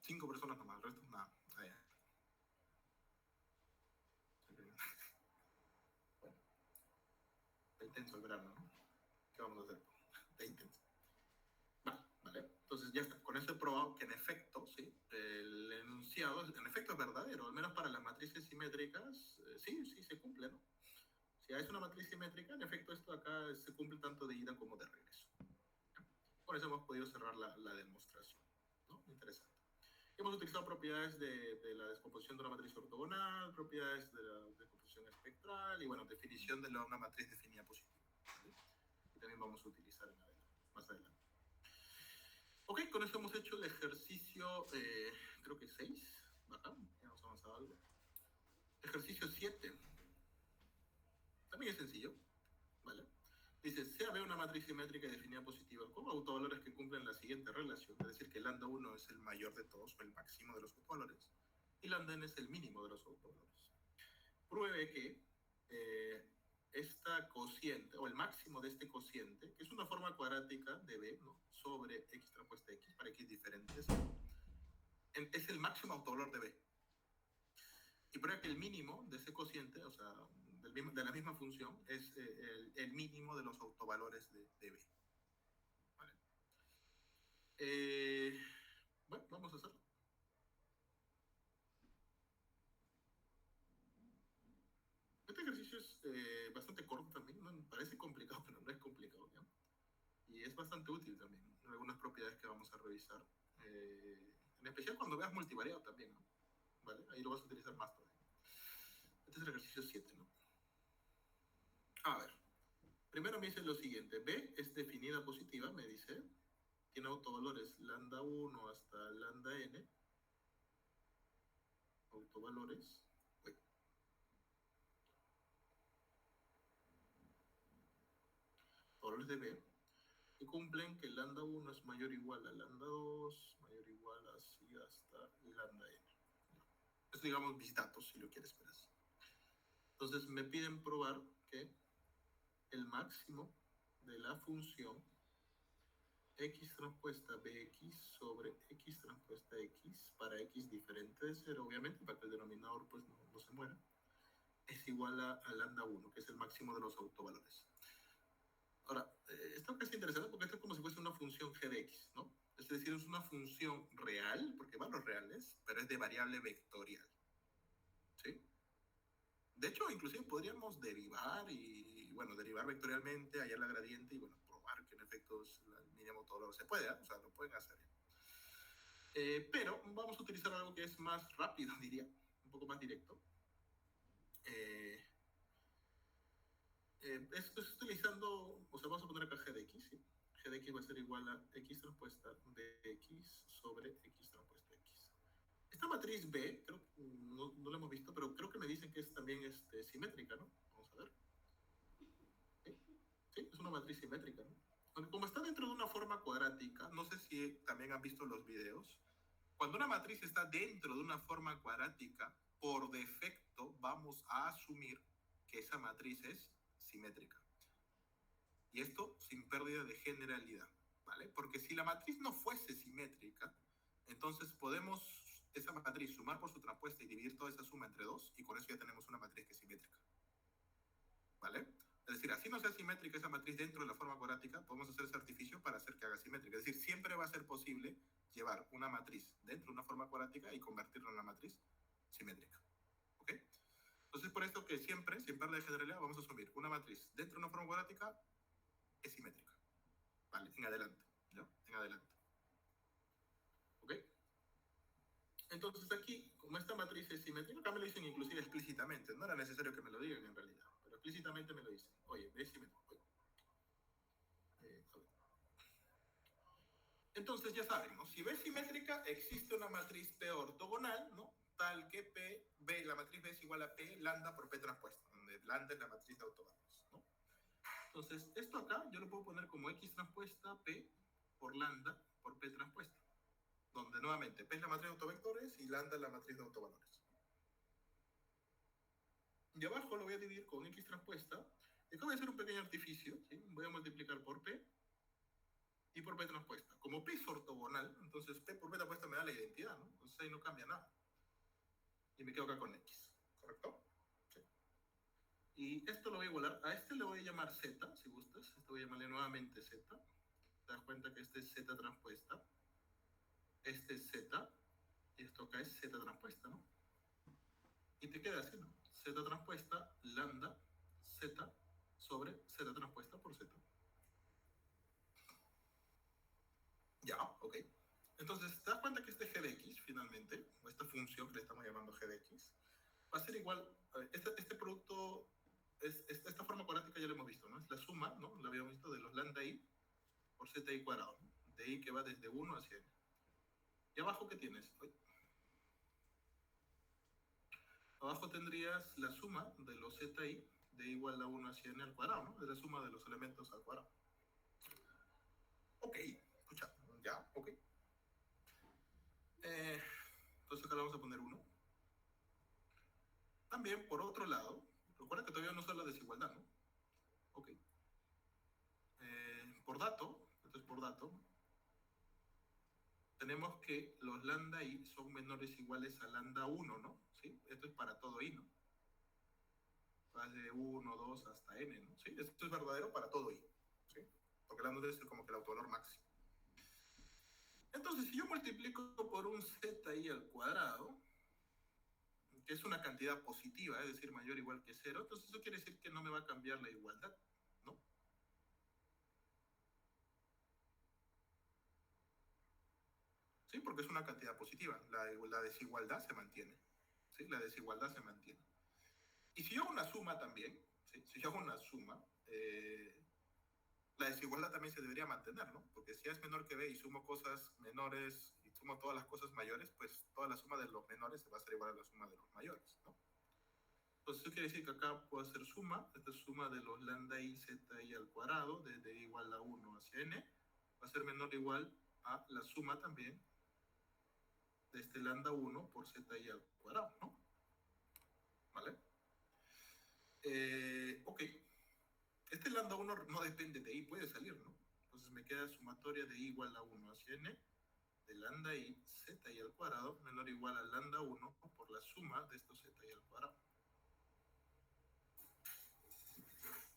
Cinco personas nomás, el resto nada. Ah, ya. Bueno, está intenso el verano, ¿no? ¿Qué vamos a hacer? Está intenso. Vale. Entonces ya está. Con eso he probado que en efecto, ¿sí? El enunciado en efecto es verdadero, al menos para las matrices simétricas, sí se cumple, ¿no? Si es una matriz simétrica, en efecto esto acá se cumple tanto de ida como de regreso. Por eso hemos podido cerrar la demostración, ¿no? Interesante. Hemos utilizado propiedades de la descomposición de una matriz ortogonal, propiedades de la descomposición espectral y, bueno, definición de una matriz definida positiva. ¿Vale? Y también vamos a utilizar más adelante. Ok, con esto hemos hecho el ejercicio, creo que 6. Bacán, ya hemos avanzado algo. Ejercicio 7. También es sencillo, ¿vale? Dice, sea B una matriz simétrica y definida positiva con autovalores que cumplen la siguiente relación, es decir, que lambda 1 es el mayor de todos o el máximo de los autovalores y lambda n es el mínimo de los autovalores. Pruebe que esta cociente, o el máximo de este cociente, que es una forma cuadrática de B, ¿no?, sobre x transpuesta x para x diferentes, es el máximo autovalor de B. Y prueba que el mínimo de ese cociente, o sea, de la misma función, es el mínimo de los autovalores de B. ¿Vale? Bueno, vamos a hacerlo. Este ejercicio es bastante corto también, ¿no? Parece complicado, pero no es complicado, ¿ya? Y es bastante útil también, en algunas propiedades que vamos a revisar. En especial cuando veas multivariado también, ¿no? ¿Vale? Ahí lo vas a utilizar más todavía. Este es el ejercicio 7, ¿no? A ver, primero me dice lo siguiente. B es definida positiva, me dice. Tiene autovalores lambda 1 hasta lambda n. Autovalores. Autovalores de B. Que cumplen que lambda 1 es mayor o igual a lambda 2, mayor o igual así hasta lambda n. Es, digamos, mis datos, si lo quieres ver así. Entonces me piden probar que el máximo de la función x transpuesta bx sobre x transpuesta x para x diferente de 0, obviamente, para que el denominador pues no se muera, es igual a lambda 1, que es el máximo de los autovalores. Ahora, esto es interesante porque esto es como si fuese una función g de x, ¿no? Es decir, es una función real, porque valores reales, pero es de variable vectorial. ¿Sí? De hecho, inclusive podríamos derivar bueno, derivar vectorialmente, hallar la gradiente y, bueno, probar que en efecto es el mínimo autovalor. Se puede, ¿eh? O sea, lo pueden hacer. Pero vamos a utilizar algo que es más rápido, diría, un poco más directo. Esto es utilizando, o sea, vamos a poner acá g de x, ¿sí? G de x va a ser igual a x transpuesta bx sobre x transpuesta x. Esta matriz B, creo, no la hemos visto, pero creo que me dicen que es también simétrica, ¿no? Vamos a ver. ¿Sí? Sí, es una matriz simétrica, ¿no? Aunque como está dentro de una forma cuadrática, no sé si también han visto los videos, cuando una matriz está dentro de una forma cuadrática, por defecto vamos a asumir que esa matriz es simétrica. Y esto sin pérdida de generalidad, ¿vale? Porque si la matriz no fuese simétrica, entonces podemos esa matriz sumar por su transpuesta y dividir toda esa suma entre 2, y con eso ya tenemos una matriz que es simétrica, ¿vale? Es decir, así no sea simétrica esa matriz dentro de la forma cuadrática, podemos hacer ese artificio para hacer que haga simétrica. Es decir, siempre va a ser posible llevar una matriz dentro de una forma cuadrática y convertirla en una matriz simétrica, ¿ok? Entonces, por esto que siempre, sin pérdida de generalidad, vamos a asumir una matriz dentro de una forma cuadrática es simétrica, ¿vale? En adelante, ¿no? En adelante. ¿Ok? Entonces aquí, como esta matriz es simétrica, acá me lo dicen inclusive explícitamente, no era necesario que me lo digan en realidad, pero explícitamente me lo dicen. Oye, ve simétrica. Entonces ya saben, ¿no? Si B es simétrica, existe una matriz P ortogonal, ¿no? Tal que la matriz B es igual a P lambda por P transpuesta, donde lambda es la matriz de autovalores, ¿no? Entonces, esto acá yo lo puedo poner como X transpuesta P por lambda por P transpuesta, donde nuevamente P es la matriz de autovectores y lambda es la matriz de autovalores. Y abajo lo voy a dividir con X transpuesta, y acá voy a hacer un pequeño artificio, ¿sí? Voy a multiplicar por P y por P transpuesta. Como P es ortogonal, entonces P por P transpuesta me da la identidad, ¿no? Entonces ahí no cambia nada. Y me quedo acá con X, ¿correcto? Sí. Y esto lo voy a igualar, a este le voy a llamar Z, si gustas, esto voy a llamarle nuevamente Z. Te das cuenta que este es Z transpuesta, este es Z, y esto acá es Z transpuesta, ¿no? Y te queda así, ¿no? Z transpuesta, lambda, Z, sobre Z transpuesta por Z. Ya, ok. Entonces, te das cuenta que este g de x finalmente, o esta función que le estamos llamando g de x, va a ser igual, este producto, esta forma cuadrática ya lo hemos visto, ¿no? Es la suma, ¿no? Lo habíamos visto de los lambda i por zi cuadrado, ¿no? De i que va desde 1 hacia n. ¿Y abajo qué tienes? Abajo tendrías la suma de los zi de igual a 1 hacia n al cuadrado, ¿no? Es la suma de los elementos al cuadrado. Ok, escucha, ya, ok. Entonces acá le vamos a poner 1. También, por otro lado, recuerda que todavía no está la desigualdad, ¿no? Ok. Por dato, entonces por dato, tenemos que los lambda i son menores o iguales a lambda 1, ¿no? ¿Sí? Esto es para todo i, ¿no? Va de 1, 2 hasta n, ¿no? ¿Sí? Esto es verdadero para todo i, ¿sí? Porque lambda debe ser como que el autovalor máximo. Entonces, si yo multiplico por un zi al cuadrado, que es una cantidad positiva, es decir, mayor o igual que 0, entonces eso quiere decir que no me va a cambiar la igualdad, ¿no? ¿Sí? Porque es una cantidad positiva. La desigualdad se mantiene. ¿Sí? La desigualdad se mantiene. Y si yo hago una suma también, ¿sí? Si yo hago una suma, la desigualdad también se debería mantener, ¿no? Porque si A es menor que B y sumo cosas menores y sumo todas las cosas mayores, pues toda la suma de los menores se va a ser igual a la suma de los mayores, ¿no? Entonces eso quiere decir que acá puedo hacer suma, esta es suma de los lambda i zi al cuadrado, desde igual a 1 hacia n, va a ser menor o igual a la suma también de este lambda 1 por zi al cuadrado, ¿no? ¿Vale? Ok. Este lambda 1 no depende de i, puede salir, ¿no? Entonces me queda sumatoria de i igual a 1 hacia n, de lambda i zi al cuadrado, menor o igual a lambda 1 por la suma de estos zi al cuadrado.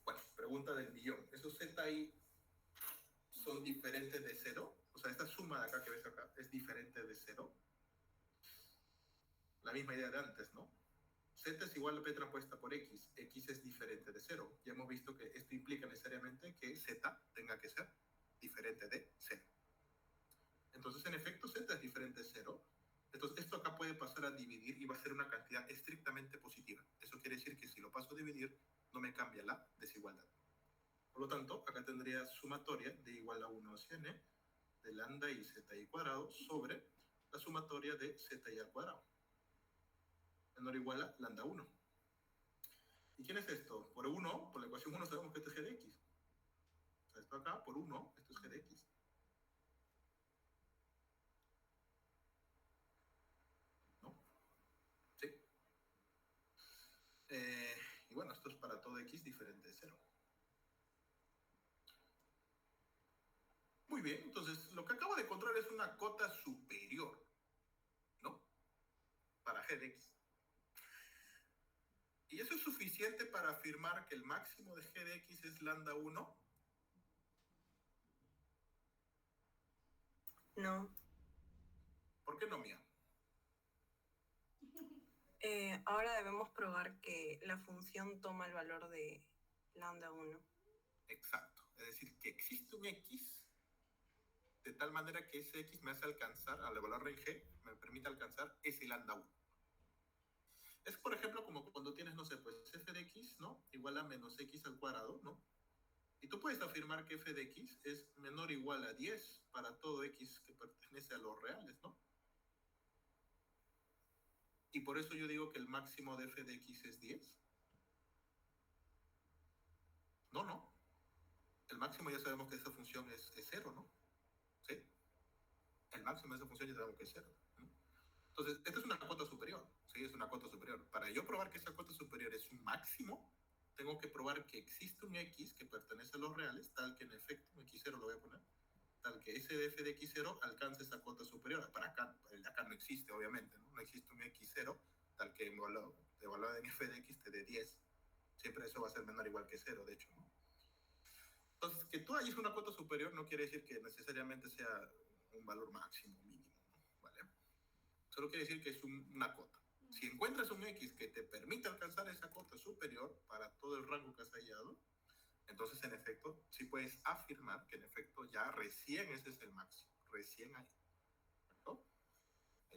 Bueno, pregunta del millón. ¿Esos zi son diferentes de 0? O sea, esta suma de acá que ves acá es diferente de 0. La misma idea de antes, ¿no? Z es igual a P transpuesta por X. X es diferente de 0. Ya hemos visto que esto implica necesariamente que Z tenga que ser diferente de 0. Entonces, en efecto, Z es diferente de 0. Entonces, esto acá puede pasar a dividir y va a ser una cantidad estrictamente positiva. Eso quiere decir que si lo paso a dividir, no me cambia la desigualdad. Por lo tanto, acá tendría sumatoria de igual a 1 hacia n de lambda i zi cuadrado sobre la sumatoria de zi al cuadrado, menor o igual a lambda 1. ¿Y quién es esto? Por 1, por la ecuación 1 sabemos que esto es g de x. O sea, esto acá, por 1, esto es g de x. ¿No? Sí. Y bueno, esto es para todo x diferente de 0. Muy bien, entonces lo que acabo de encontrar es una cota superior, ¿no? Para g de x. ¿Y eso es suficiente para afirmar que el máximo de g de x es lambda 1? No. ¿Por qué no, Mía? Ahora debemos probar que la función toma el valor de lambda 1. Exacto. Es decir, que existe un x de tal manera que ese x me hace alcanzar, al evaluar en g, me permite alcanzar ese lambda 1. Es, por ejemplo, como cuando tienes, no sé, pues f de x, ¿no? Igual a menos x al cuadrado, ¿no? Y tú puedes afirmar que f de x es menor o igual a 10 para todo x que pertenece a los reales, ¿no? Y por eso yo digo que el máximo de f de x es 10. No, no. El máximo ya sabemos que esa función es 0, ¿no? ¿Sí? El máximo de esa función ya sabemos que es 0. ¿No? Entonces, esta es una cota superior. Sí, es una cota superior. Para yo probar que esa cota superior es un máximo, tengo que probar que existe un x que pertenece a los reales, tal que en efecto, x0 lo voy a poner, tal que ese de f de x0 alcance esa cota superior. Para acá, el de acá no existe, obviamente, ¿no? No existe un x0, tal que evaluado en f de x te dé 10. Siempre eso va a ser menor o igual que 0, de hecho, ¿no? Entonces, que tú hayas una cota superior no quiere decir que necesariamente sea un valor máximo, mínimo, ¿no? ¿Vale? Solo quiere decir que es una cota. Si encuentras un x que te permite alcanzar esa cota superior para todo el rango que has hallado, entonces en efecto sí puedes afirmar que en efecto ya recién ese es el máximo, recién ahí. ¿No?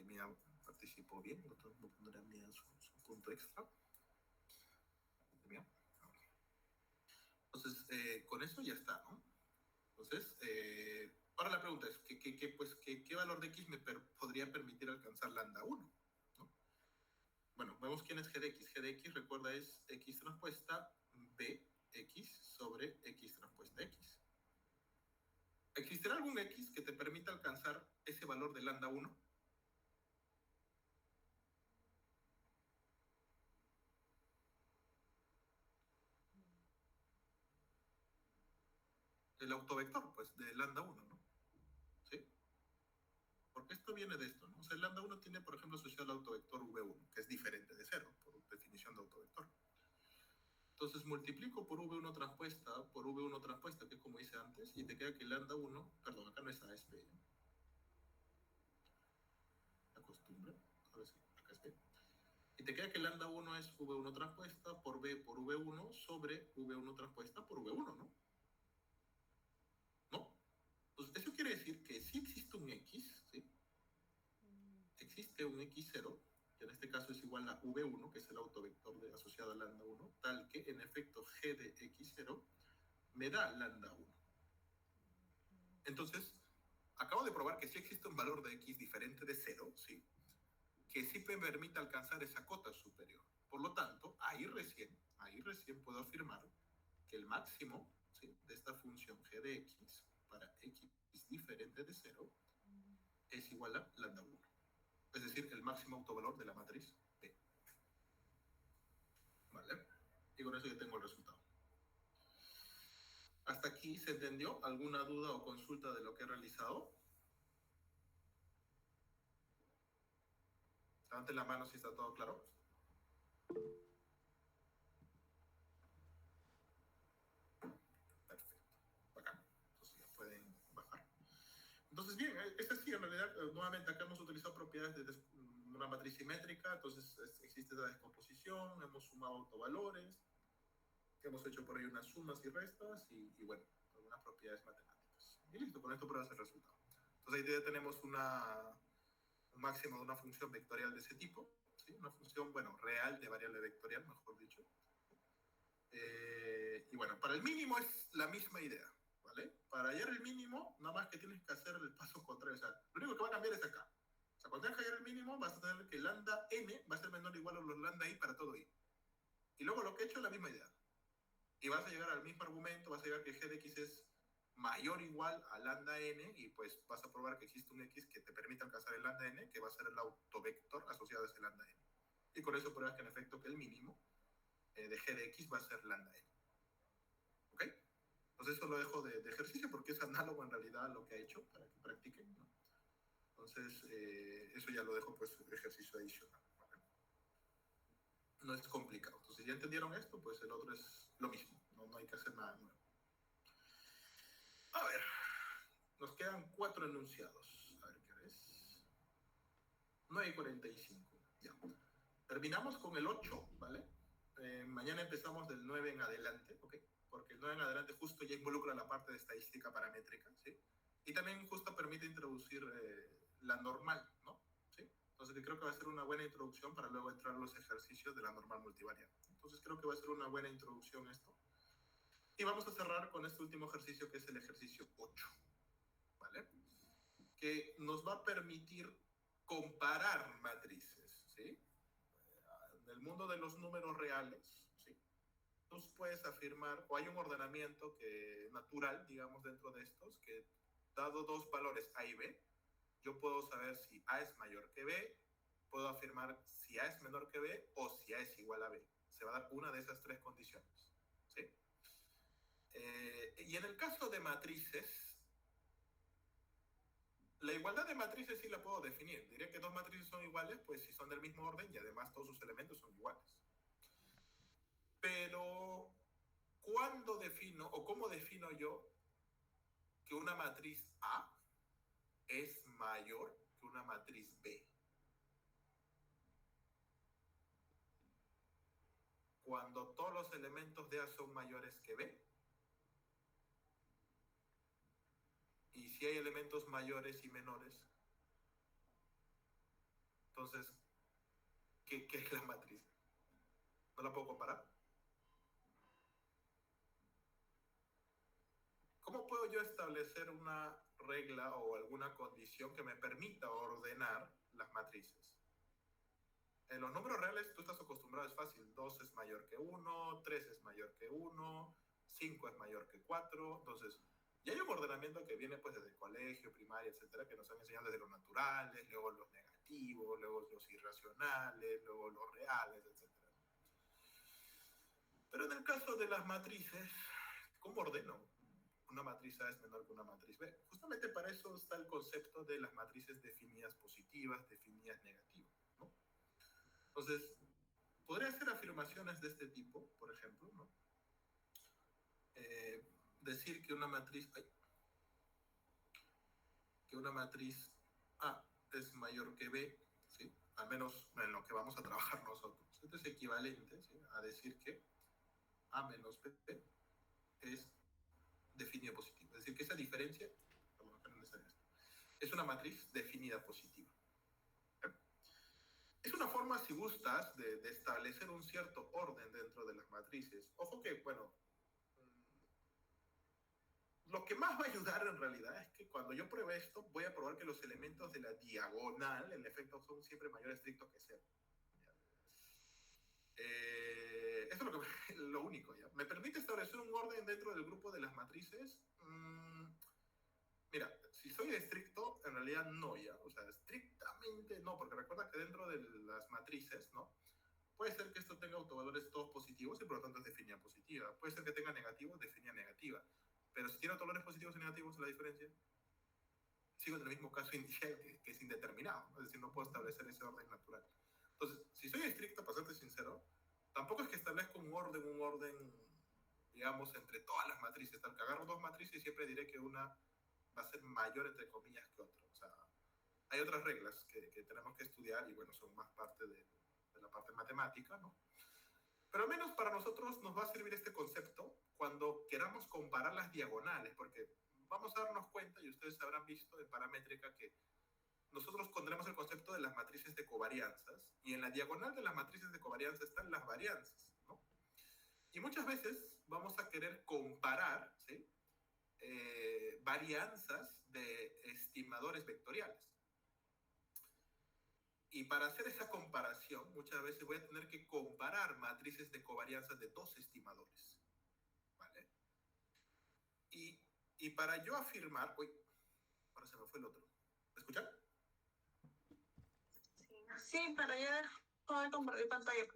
Mira, participó bien, otros me pondrán su punto extra. Mira. Entonces, con eso ya está, ¿no? Entonces, ahora la pregunta es, ¿qué valor de x podría permitir alcanzar lambda 1? ¿No? Bueno, vemos quién es g de x. G de x, recuerda, es x transpuesta bx sobre x transpuesta x. ¿Existirá algún x que te permita alcanzar ese valor de lambda 1? El autovector, pues, de lambda 1, ¿no? ¿Sí? Porque esto viene de esto, ¿no? O sea, el lambda 1 tiene, por ejemplo, asociado el autovector v1, que es diferente de 0, por definición de autovector. Entonces multiplico por v1 transpuesta, que es como hice antes, y te queda que lambda 1, perdón, acá no es A, es B. La costumbre, ahora sí, acá es B. Y te queda que lambda 1 es v1 transpuesta por B por v1 sobre v1 transpuesta por v1, ¿no? ¿No? Entonces, eso quiere decir que si existe un x, ¿sí? Existe un x0, que en este caso es igual a v1, que es el autovector asociado a lambda 1, tal que en efecto g de x0 me da lambda 1. Entonces, acabo de probar que sí existe un valor de x diferente de 0, ¿sí? Que sí me permite alcanzar esa cota superior. Por lo tanto, ahí recién puedo afirmar que el máximo, ¿sí?, de esta función g de x para x diferente de 0 es igual a lambda 1. Es decir, el máximo autovalor de la matriz B. ¿Vale? Y con eso ya tengo el resultado. ¿Hasta aquí se entendió? ¿Alguna duda o consulta de lo que he realizado? Levanten la mano si está todo claro. Perfecto. Bacán. Entonces ya pueden bajar. Entonces, bien, este sí, en realidad, nuevamente acá hemos utilizado propiedades de una matriz simétrica, entonces existe esa descomposición, hemos sumado autovalores, hemos hecho por ahí unas sumas y restas y bueno, algunas propiedades matemáticas. Y listo, con esto pruebas el resultado. Entonces ahí ya tenemos un máximo de una función vectorial de ese tipo, ¿sí? Una función, bueno, real de variable vectorial, mejor dicho. Y bueno, para el mínimo es la misma idea, ¿vale? Para hallar el mínimo, nada más que tienes que hacer el paso contrario. O sea, lo único que va a cambiar es acá. O sea, cuando tengas que hallar el mínimo, vas a tener que lambda n va a ser menor o igual a los lambda i para todo i. Y luego lo que he hecho es la misma idea. Y vas a llegar al mismo argumento, vas a llegar que g de x es mayor o igual a lambda n, y pues vas a probar que existe un x que te permite alcanzar el lambda n, que va a ser el autovector asociado a ese lambda n. Y con eso pruebas que en efecto que el mínimo de g de x va a ser lambda n. ¿Ok? Entonces eso lo dejo de ejercicio porque es análogo en realidad a lo que ha hecho para que practiquen, ¿no? Entonces eso ya lo dejo pues ejercicio adicional, ¿vale? No es complicado. Entonces si ya entendieron esto, pues el otro es lo mismo, no hay que hacer nada nuevo. A ver, nos quedan 4 enunciados. A ver qué es. 9:45. Ya. Terminamos con el 8, ¿vale? Mañana empezamos del 9 en adelante, ¿ok? Porque el 9 en adelante justo ya involucra la parte de estadística paramétrica, ¿sí? Y también justo permite introducir la normal, ¿no? ¿Sí? Entonces creo que va a ser una buena introducción para luego entrar a los ejercicios de la normal multivariante. Entonces creo que va a ser una buena introducción esto. Y vamos a cerrar con este último ejercicio que es el ejercicio 8, ¿vale? Que nos va a permitir comparar matrices, ¿sí? En el mundo de los números reales, ¿sí?, tú puedes afirmar, o hay un ordenamiento natural, digamos, dentro de estos, que dado dos valores A y B, yo puedo saber si A es mayor que B, puedo afirmar si A es menor que B o si A es igual a B. Se va a dar una de esas tres condiciones, ¿sí? Y en el caso de matrices, la igualdad de matrices sí la puedo definir. Diré que dos matrices son iguales, pues si son del mismo orden y además todos sus elementos son iguales. Pero, ¿cuándo defino o cómo defino yo que una matriz A es mayor que una matriz B? Cuando todos los elementos de A son mayores que B. Y si hay elementos mayores y menores Entonces, ¿qué es la matriz? ¿No la puedo comparar? ¿Cómo puedo yo establecer una regla o alguna condición que me permita ordenar las matrices? En los números reales tú estás acostumbrado, es fácil. 2 es mayor que 1, 3 es mayor que 1, 5 es mayor que 4. Entonces, ya hay un ordenamiento que viene pues desde el colegio, primaria, etcétera, que nos han enseñado desde los naturales, luego los negativos, luego los irracionales, luego los reales, etcétera. Pero en el caso de las matrices, ¿cómo ordeno? Una matriz A es menor que una matriz B. Justamente para eso está el concepto de las matrices definidas positivas, definidas negativas, ¿no? Entonces, podría hacer afirmaciones de este tipo, por ejemplo, ¿no? Decir que una matriz A es mayor que B, ¿sí? Al menos en lo que vamos a trabajar nosotros. Esto es equivalente, ¿sí?, a decir que A menos B es definido positivo. Es decir, que esa diferencia, es una matriz definida positiva. Es una forma, si gustas, de establecer un cierto orden dentro de las matrices. Ojo que, bueno, lo que más va a ayudar en realidad es que cuando yo pruebe esto, voy a probar que los elementos de la diagonal, en efecto, son siempre mayor estricto que cero. Eso es lo único, ¿ya? ¿Me permite establecer un orden dentro del grupo de las matrices? Mira, si soy estricto, en realidad no, ya. O sea, estrictamente no, porque recuerda que dentro de las matrices, ¿no? Puede ser que esto tenga autovalores todos positivos y por lo tanto es definida positiva. Puede ser que tenga negativos, definida negativa. Pero si tiene autovalores positivos y negativos, la diferencia, sigo en el mismo caso inicial que es indeterminado, ¿no? Es decir, no puedo establecer ese orden natural. Entonces, si soy estricto, para serte sincero, tampoco es que establezca un orden, digamos, entre todas las matrices. Tal que agarro dos matrices y siempre diré que una va a ser mayor, entre comillas, que otra. O sea, hay otras reglas que tenemos que estudiar y, bueno, son más parte de la parte matemática, ¿no? Pero al menos para nosotros nos va a servir este concepto cuando queramos comparar las diagonales, porque vamos a darnos cuenta, y ustedes habrán visto en paramétrica, que nosotros pondremos el concepto de las matrices de covarianzas, y en la diagonal de las matrices de covarianza están las varianzas, ¿no? Y muchas veces vamos a querer comparar, ¿sí?, varianzas de estimadores vectoriales. Y para hacer esa comparación, muchas veces voy a tener que comparar matrices de covarianza de dos estimadores, ¿vale? Y para yo afirmar... Uy, ahora se me fue el otro. ¿Me escuchan? Sí, pero ya dejó de compartir pantalla.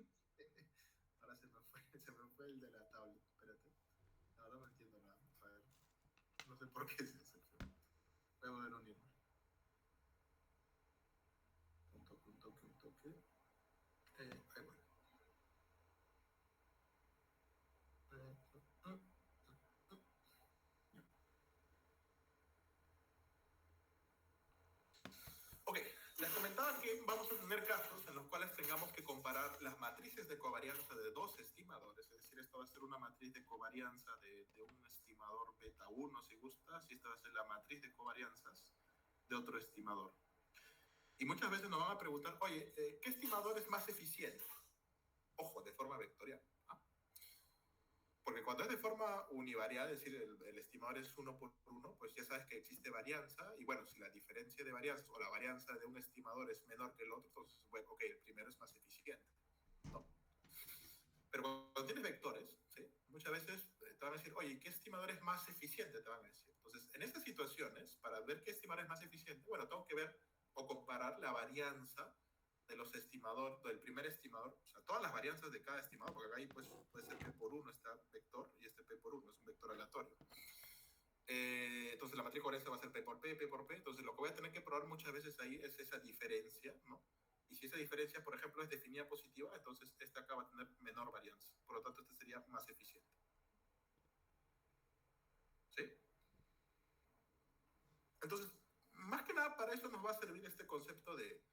Ahora se me fue el de la tablet. Espérate. Ahora no entiendo nada. A ver. No sé por qué se fue. Voy a volver a unirme. Un toque. Ahí voy. Ok, les comentaba que vamos a tener casos en los cuales tengamos que comparar las matrices de covarianza de dos estimadores. Es decir, esto va a ser una matriz de covarianza de un estimador beta 1, si gustas, y esta va a ser la matriz de covarianzas de otro estimador. Y muchas veces nos van a preguntar, oye, ¿qué estimador es más eficiente? Ojo, de forma vectorial. Porque cuando es de forma univariada, es decir, el estimador es 1 por 1, pues ya sabes que existe varianza, y bueno, si la diferencia de varianzas o la varianza de un estimador es menor que el otro, entonces, bueno, ok, el primero es más eficiente, ¿no? Pero cuando tienes vectores, ¿sí?, muchas veces te van a decir, oye, ¿qué estimador es más eficiente? Te van a decir. Entonces, en estas situaciones, para ver qué estimador es más eficiente, bueno, tengo que ver o comparar la varianza de los estimadores, del primer estimador, o sea, todas las varianzas de cada estimador, porque ahí pues, puede ser P por 1 está vector, y este P por 1 es un vector aleatorio. Entonces la matriz de covarianza va a ser P por P, entonces lo que voy a tener que probar muchas veces ahí es esa diferencia, ¿no? Y si esa diferencia, por ejemplo, es definida positiva, entonces esta acá va a tener menor varianza, por lo tanto este sería más eficiente. ¿Sí? Entonces, más que nada para eso nos va a servir este concepto de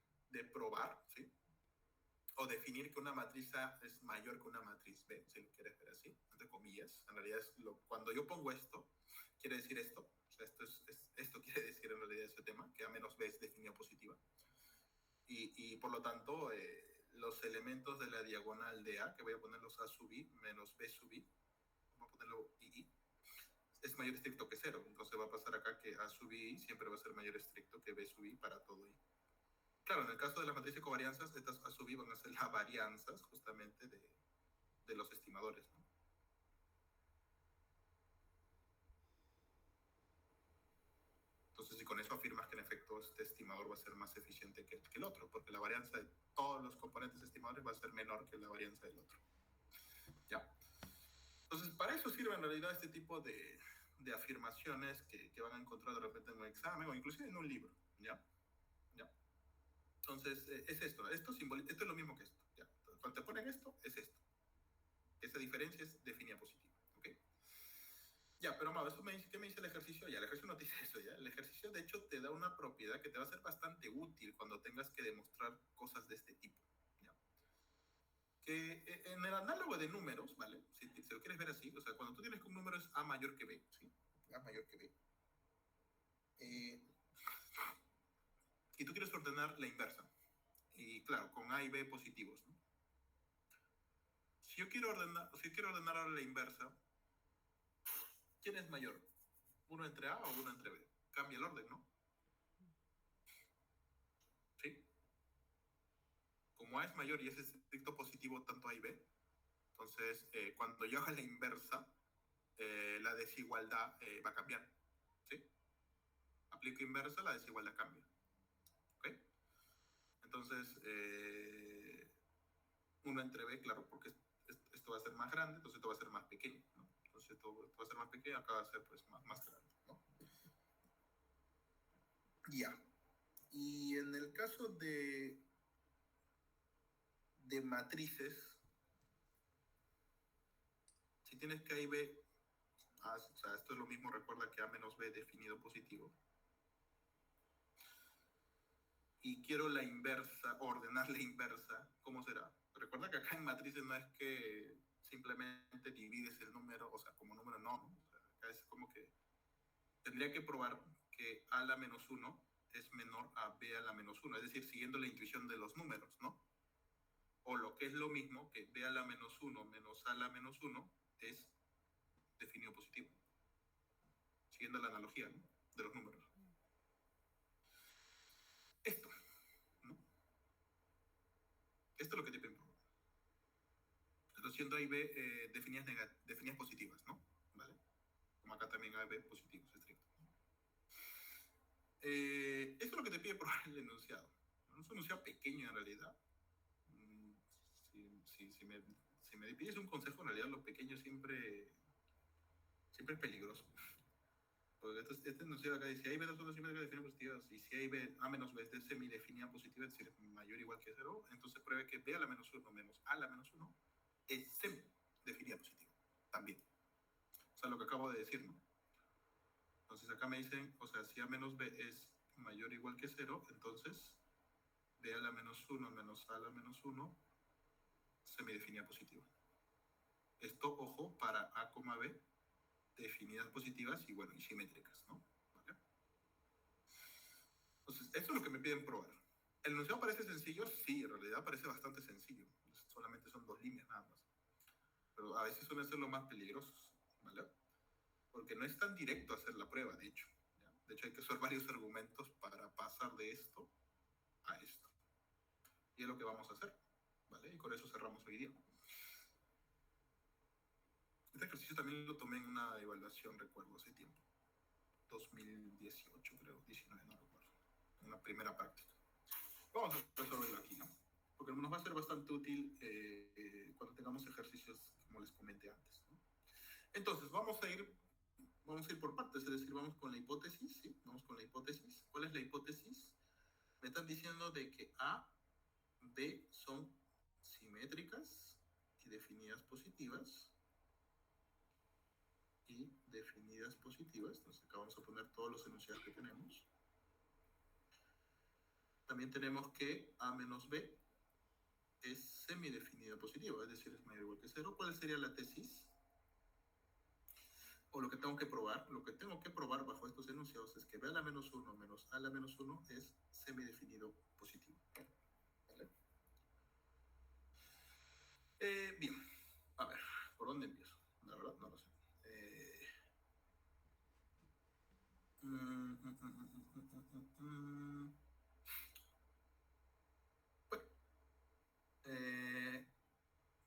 probar, ¿sí?, o definir que una matriz A es mayor que una matriz B, si lo quieres ver así, entre comillas. En realidad, cuando yo pongo esto, quiere decir esto. O sea, esto quiere decir en realidad ese tema, que A menos B es definida positiva. Y Y por lo tanto, los elementos de la diagonal de A, que voy a ponerlos A sub I menos B sub I, vamos a ponerlo I, es mayor estricto que 0. Entonces va a pasar acá que A sub I siempre va a ser mayor estricto que B sub I para todo I. Claro, en el caso de las matrices covarianzas, estas A sub I van a ser las varianzas justamente de los estimadores, ¿no? Entonces, y con eso afirmas que en efecto este estimador va a ser más eficiente que el otro, porque la varianza de todos los componentes estimadores va a ser menor que la varianza del otro. ¿Ya? Entonces, para eso sirve en realidad este tipo de afirmaciones que van a encontrar de repente en un examen o inclusive en un libro. ¿Ya? ¿Ya? Entonces, es esto. Esto es lo mismo que esto. ¿Ya? Cuando te ponen esto, es esto. Esa diferencia es definida positiva. ¿Ok? Ya, pero Amado, ¿qué me dice el ejercicio? Ya, el ejercicio no te dice eso, ¿ya? El ejercicio, de hecho, te da una propiedad que te va a ser bastante útil cuando tengas que demostrar cosas de este tipo, ¿ya? Que en el análogo de números, ¿vale? Si lo quieres ver así, o sea, cuando tú tienes que un número es A mayor que B, ¿sí? A mayor que B. Y tú quieres ordenar la inversa. Y claro, con A y B positivos, ¿no? Si yo quiero ordenar ahora la inversa, ¿quién es mayor? ¿Uno entre A o uno entre B? Cambia el orden, ¿no? ¿Sí? Como A es mayor y es estricto positivo tanto A y B, entonces cuando yo haga la inversa, la desigualdad va a cambiar. ¿Sí? Aplico inversa, la desigualdad cambia. ¿Ok? Entonces, 1 entre B, claro, porque esto va a ser más grande, entonces esto va a ser más pequeño, ¿no? Entonces esto va a ser más pequeño, acá va a ser pues más grande, ¿no? Ya. Y en el caso de matrices, si tienes que A y B, o sea, esto es lo mismo, recuerda que A menos B definido positivo. Y quiero la inversa, ordenar la inversa, ¿cómo será? Recuerda que acá en matrices no es que simplemente divides el número, o sea, como número no, ¿no? O sea, acá es como que tendría que probar que A a la menos 1 es menor a B a la menos 1, es decir, siguiendo la intuición de los números, ¿no? O lo que es lo mismo, que B a la menos 1 menos A a la menos 1 es definido positivo, siguiendo la analogía, ¿no? De los números. Esto, ¿no? Esto es lo que te piden probar. Entonces, siendo A y B definidas positivas, ¿no? ¿Vale? Como acá también A y B positivos, estrictos. Esto es lo que te pide probar el enunciado. Es un enunciado pequeño en realidad. Si me pides un consejo, en realidad lo pequeño siempre es peligroso. Porque este enunciado acá dice, A y B son siempre definidas positivas, y si A y B, A menos B es de semidefinida positiva, es decir, mayor o igual que 0, entonces pruebe que B a la menos 1 menos A a la menos 1 es semidefinida positiva, también. O sea, lo que acabo de decir, ¿no? Entonces acá me dicen, o sea, si A menos B es mayor o igual que 0, entonces B a la menos 1 menos A a la menos 1 semidefinida positiva. Esto, ojo, para A, B, definidas positivas y, bueno, y simétricas, ¿no? ¿Vale? Entonces, esto es lo que me piden probar. ¿El enunciado parece sencillo? Sí, en realidad parece bastante sencillo. Solamente son 2 líneas nada más. Pero a veces suelen ser los más peligrosos, ¿vale? Porque no es tan directo hacer la prueba, de hecho. ¿Ya? De hecho, hay que usar varios argumentos para pasar de esto a esto. Y es lo que vamos a hacer, ¿vale? Y con eso cerramos hoy día. Este ejercicio también lo tomé en una evaluación, recuerdo, hace tiempo. 2018, creo, 19, no recuerdo. En la primera práctica. Vamos a resolverlo aquí, ¿no? Porque nos va a ser bastante útil cuando tengamos ejercicios, como les comenté antes, ¿no? Entonces, vamos a ir por partes, es decir, vamos con la hipótesis, ¿sí? Vamos con la hipótesis. ¿Cuál es la hipótesis? Me están diciendo de que A, B son simétricas y definidas positivas. Entonces acá vamos a poner todos los enunciados que tenemos. También tenemos que A menos B es semidefinido positivo, es decir, es mayor o igual que 0. ¿Cuál sería la tesis? O lo que tengo que probar. Lo que tengo que probar bajo estos enunciados es que B a la menos 1 menos A a la menos 1 es semidefinido positivo. Bien, a ver, ¿por dónde empiezo? La verdad, no lo sé. Bueno,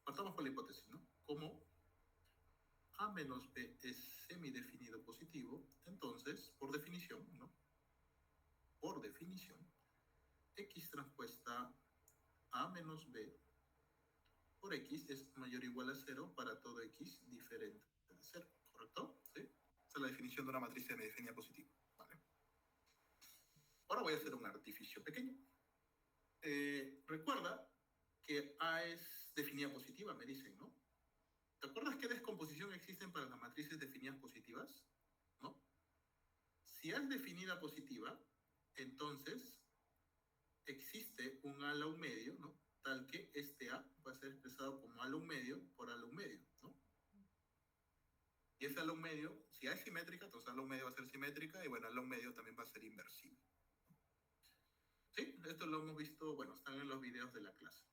partamos por la hipótesis, ¿no? Como A menos B es semidefinido positivo, entonces, por definición, ¿no? Por definición, X transpuesta A menos B por X es mayor o igual a 0 para todo X diferente de 0, ¿correcto? ¿Sí? Esa es la definición de una matriz semidefinida positiva, ¿vale? Ahora voy a hacer un artificio pequeño. Recuerda que A es definida positiva, me dicen, ¿no? ¿Te acuerdas qué descomposición existen para las matrices definidas positivas? ¿No? Si A es definida positiva, entonces existe un A a la un medio, ¿no? Tal que este A va a ser expresado como A a la un medio por A a la un medio, ¿no? Y ese A a la un medio, si A es simétrica, entonces A a la un medio va a ser simétrica y bueno, A a la un medio también va a ser inversible. Sí, esto lo hemos visto, bueno, están en los videos de la clase.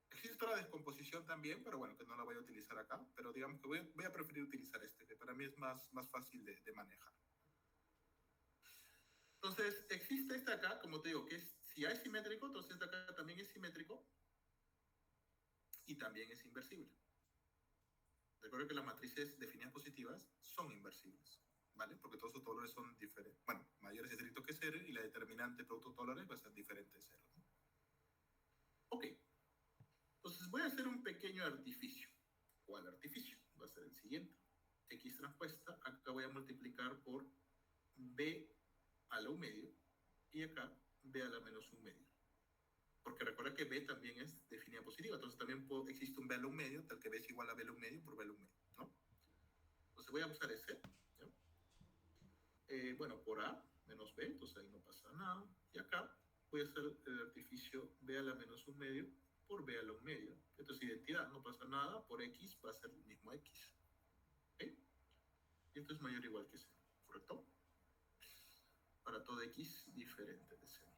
Existe otra descomposición también, pero bueno, que no la voy a utilizar acá, pero digamos que voy a preferir utilizar este, que para mí es más fácil de manejar. Entonces, existe este acá, como te digo, que es, si A es simétrico, entonces este acá también es simétrico y también es inversible. Recuerda que las matrices definidas positivas son inversibles, ¿vale? Porque todos sus valores son diferentes. Bueno, mayores estrictos que 0 y la determinante producto de valores va a ser diferente de 0, ¿no? Ok. Entonces voy a hacer un pequeño artificio. ¿Cuál artificio? Va a ser el siguiente. X transpuesta, acá voy a multiplicar por B a la un medio y acá B a la menos un medio. Porque recuerda que B también es definida positiva, entonces también existe un B a la un medio, tal que B es igual a B a la un medio por B a la un medio, ¿no? Entonces voy a usar ese, ¿ya? Bueno, por A menos B, entonces ahí no pasa nada. Y acá voy a hacer el artificio B a la menos un medio por B a la un medio. Esto es identidad, no pasa nada, por X va a ser el mismo X. ¿Ok? Y esto es mayor o igual que 0, ¿correcto? Para todo X diferente de 0.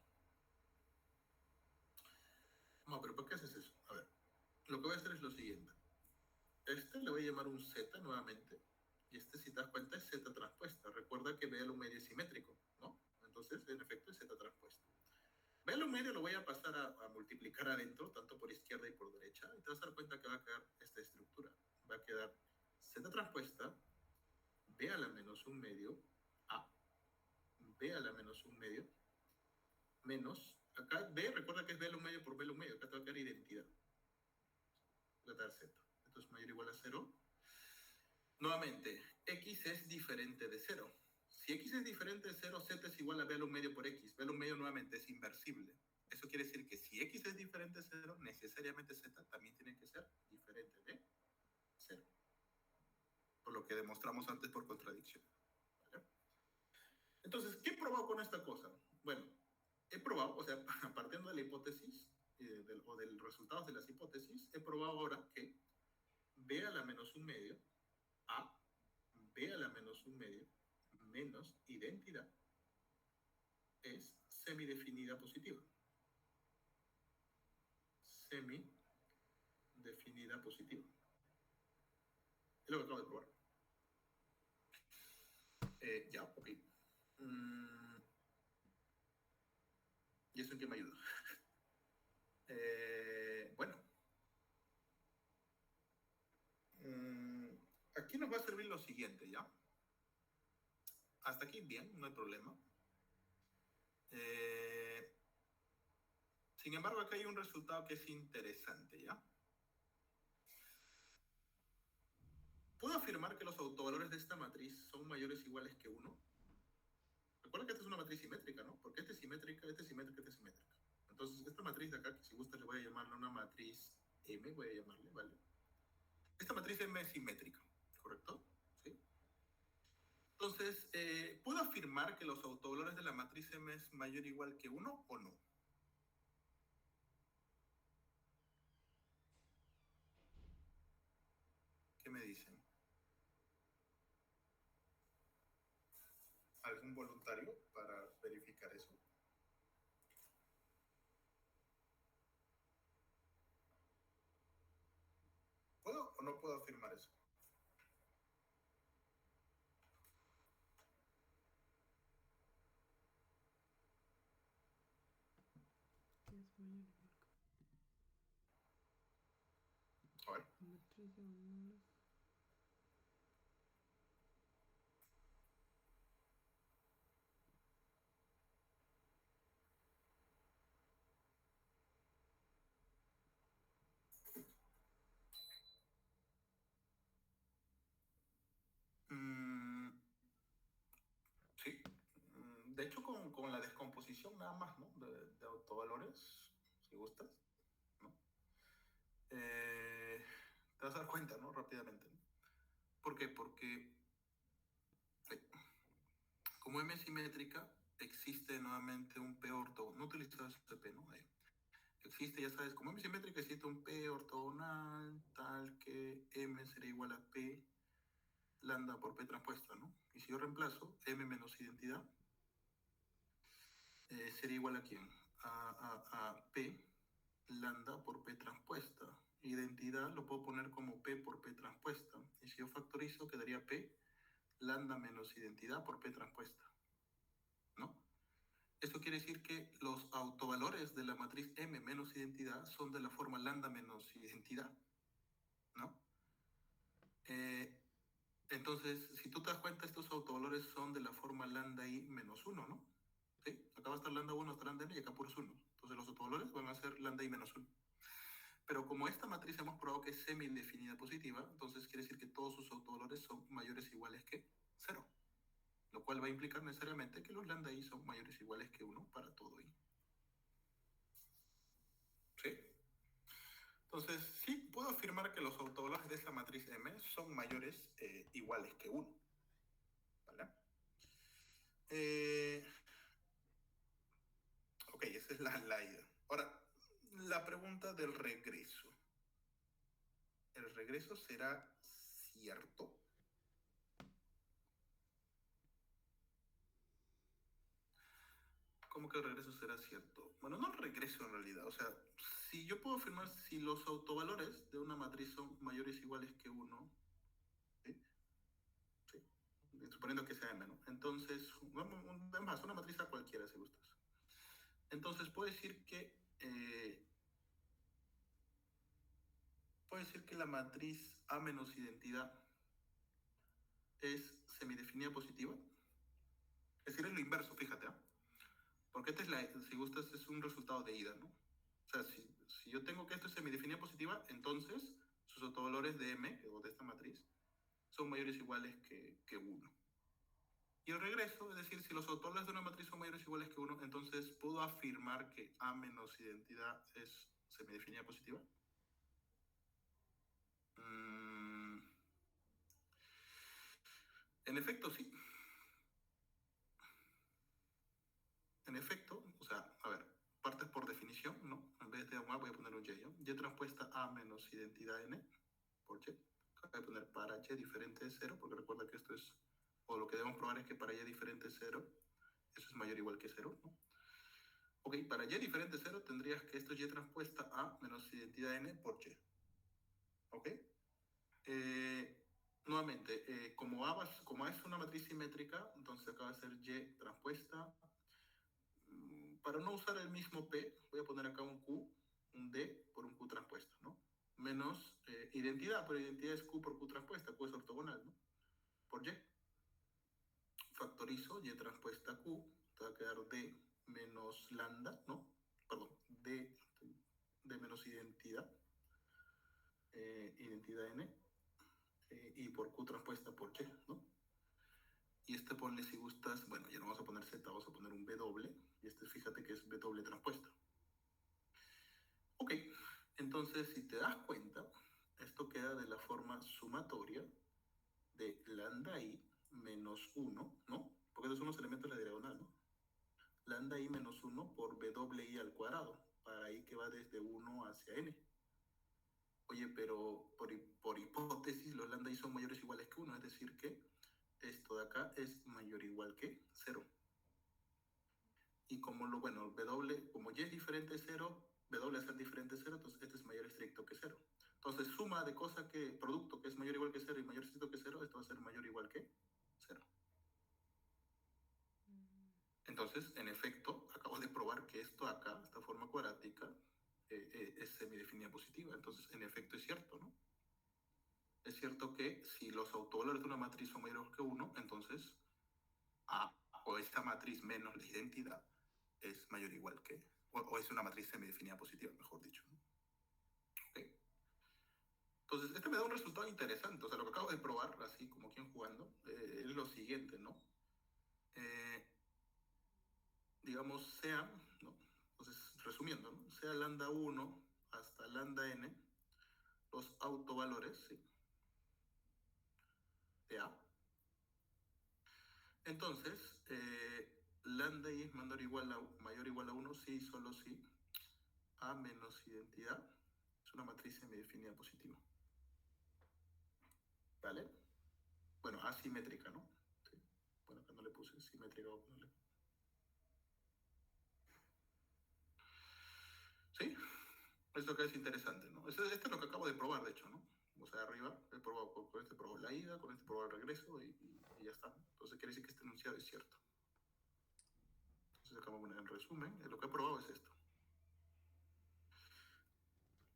No, pero ¿por qué haces eso? A ver, lo que voy a hacer es lo siguiente. Este le voy a llamar un Z nuevamente. Y este, si te das cuenta, es Z transpuesta. Recuerda que B a la un medio es simétrico, ¿no? Entonces, en efecto, es Z transpuesta. B a la un medio lo voy a pasar a multiplicar adentro, tanto por izquierda y por derecha. Y te vas a dar cuenta que va a quedar esta estructura. Va a quedar Z transpuesta, B a la menos un medio, A, B a la menos un medio, menos, acá B, recuerda que es B a la un medio por B a la un medio. Acá te va a quedar identidad. Va a quedar Z. Esto es mayor o igual a 0. Nuevamente, X es diferente de 0. Si X es diferente de 0, Z es igual a B a la un medio por X. B a la un medio nuevamente es inversible. Eso quiere decir que si X es diferente de 0, necesariamente Z también tiene que ser diferente de 0. Por lo que demostramos antes por contradicción. ¿Vale? Entonces, ¿qué he probado con esta cosa? Bueno, he probado, o sea, partiendo de la hipótesis o de los resultados de las hipótesis, he probado ahora que B a la menos un medio, A, B a la menos un medio, menos identidad, es semidefinida positiva. Semidefinida positiva. Es lo que acabo de probar. Ya, ok. ¿Y eso en qué me ayuda? Bueno. Aquí nos va a servir lo siguiente, ¿ya? Hasta aquí bien, no hay problema. Sin embargo, acá hay un resultado que es interesante, ¿ya? ¿Puedo afirmar que los autovalores de esta matriz son mayores o iguales que 1? Recuerda que esta es una matriz simétrica, ¿no? Porque esta es simétrica, esta es simétrica, esta es simétrica. Entonces, esta matriz de acá, que si gusta le voy a llamarla una matriz M, voy a llamarle, ¿vale? Esta matriz M es simétrica, ¿correcto? ¿Sí? Entonces, ¿puedo afirmar que los autovalores de la matriz M es mayor o igual que 1 o no? ¿Qué me dicen? ¿Algún voluntario para verificar eso? ¿O no puedo afirmar eso? Es mayor A ver. igual matriz diagonales. Sí. De hecho, con la descomposición nada más, ¿no? De autovalores, si gustas, ¿no? Te vas a dar cuenta, ¿no? Rápidamente, ¿no? ¿Por qué? Porque como M es simétrica, existe nuevamente un P ortogonal. No utilizas este P, ¿no? Ahí. Existe, ya sabes, como M es simétrica, existe un P ortogonal tal que M será igual a P lambda por P transpuesta, ¿no? Y si yo reemplazo M menos identidad, sería igual a quién? A P lambda por P transpuesta. Identidad lo puedo poner como P por P transpuesta. Y si yo factorizo, quedaría P lambda menos identidad por P transpuesta, ¿no? Esto quiere decir que los autovalores de la matriz M menos identidad son de la forma lambda menos identidad, ¿no? Entonces, si tú te das cuenta, estos autovalores son de la forma lambda I menos 1, ¿no? ¿Sí? Acá va a estar lambda 1 hasta lambda n y acá puros 1. Entonces los autovalores van a ser lambda I menos 1. Pero como esta matriz hemos probado que es semidefinida positiva, entonces quiere decir que todos sus autovalores son mayores o iguales que 0. Lo cual va a implicar necesariamente que los lambda I son mayores o iguales que 1 para todo I. ¿Sí? Entonces, sí, puedo afirmar que los autovalores de esa matriz M son mayores iguales que 1. ¿Vale? Ok, esa es la idea. Ahora, la pregunta del regreso. ¿El regreso será cierto? ¿Cómo que el regreso será cierto? Bueno, no el regreso en realidad. O sea, si yo puedo afirmar si los autovalores de una matriz son mayores o iguales que 1, ¿sí? ¿Sí? Suponiendo que sea M, ¿no? Entonces, además, una matriz a cualquiera, si gustas. Entonces, puedo decir que la matriz A menos identidad es semidefinida positiva. Es decir, es lo inverso, fíjate, ¿eh? Porque si gustas, es un resultado de ida, ¿no? O sea, si yo tengo que esto es semidefinida positiva, entonces sus autovalores de M, o de esta matriz, son mayores o iguales que 1. Y el regreso, es decir, si los autovalores de una matriz son mayores o iguales que 1, entonces puedo afirmar que A menos identidad es semidefinida positiva. En efecto, sí. En efecto, o sea, a ver, partes por definición, ¿no? En vez de un A voy a poner un Y, ¿no? Y transpuesta A menos identidad N por Y. Acá voy a poner para Y diferente de 0, porque recuerda que esto es, o lo que debemos probar es que para Y diferente de 0, eso es mayor o igual que 0, ¿no? Ok, para Y diferente de 0 tendrías que esto es Y transpuesta A menos identidad N por Y. ¿Ok? Nuevamente, como A es una matriz simétrica, entonces acá va a ser Y transpuesta. Para no usar el mismo P, voy a poner acá un Q, un D por un Q transpuesta, ¿no? Menos identidad, pero identidad es Q por Q transpuesta, Q es ortogonal, ¿no? Por Y. Factorizo Y transpuesta Q, te va a quedar D menos lambda, ¿no? Perdón, D menos identidad, identidad N, y por Q transpuesta por Y, ¿no? Y este ponle si gustas, bueno, ya no vamos a poner Z, vamos a poner un B doble, y este fíjate que es B doble transpuesta. Ok, entonces si te das cuenta, esto queda de la forma sumatoria de lambda I menos 1, ¿no? Porque estos son los elementos de la diagonal, ¿no? Lambda I menos 1 por B doble I al cuadrado, para I que va desde 1 hacia N. Oye, pero por hipótesis los lambda I son mayores o iguales que 1, es decir que esto de acá es mayor o igual que 0. Y como como Y es diferente de 0, W es diferente de 0, entonces este es mayor estricto que 0. Entonces, suma de producto que es mayor o igual que 0 y mayorcito que 0, esto va a ser mayor o igual que 0. Entonces, en efecto, acabo de probar que esto acá, esta forma cuadrática, es semidefinida positiva. Entonces, en efecto, es cierto, ¿no? Es cierto que si los autovalores de una matriz son mayores que 1, entonces A, o esta matriz menos la identidad, es mayor o igual que, o es una matriz semidefinida positiva, mejor dicho, ¿no? Okay. Entonces, este me da un resultado interesante. O sea, lo que acabo de probar, así como quien jugando, es lo siguiente, ¿no? Digamos, sea, ¿no? Entonces, resumiendo, ¿no? Sea lambda 1 hasta lambda n, los autovalores, ¿sí? De A. Entonces, lambda i es mayor o igual a 1 si, solo si A menos identidad es una matriz semidefinida positiva. ¿Vale? Bueno, asimétrica, ¿no? Sí. Bueno, acá no le puse simétrica o no le... ¿Sí? Esto que es interesante, ¿no? Esto es lo que acabo de probar, de hecho, ¿no? O sea, arriba he probado con este probado la ida, con este probado el regreso y ya está. Entonces quiere decir que este enunciado es cierto. Entonces acá vamos a poner en resumen, lo que he probado es esto.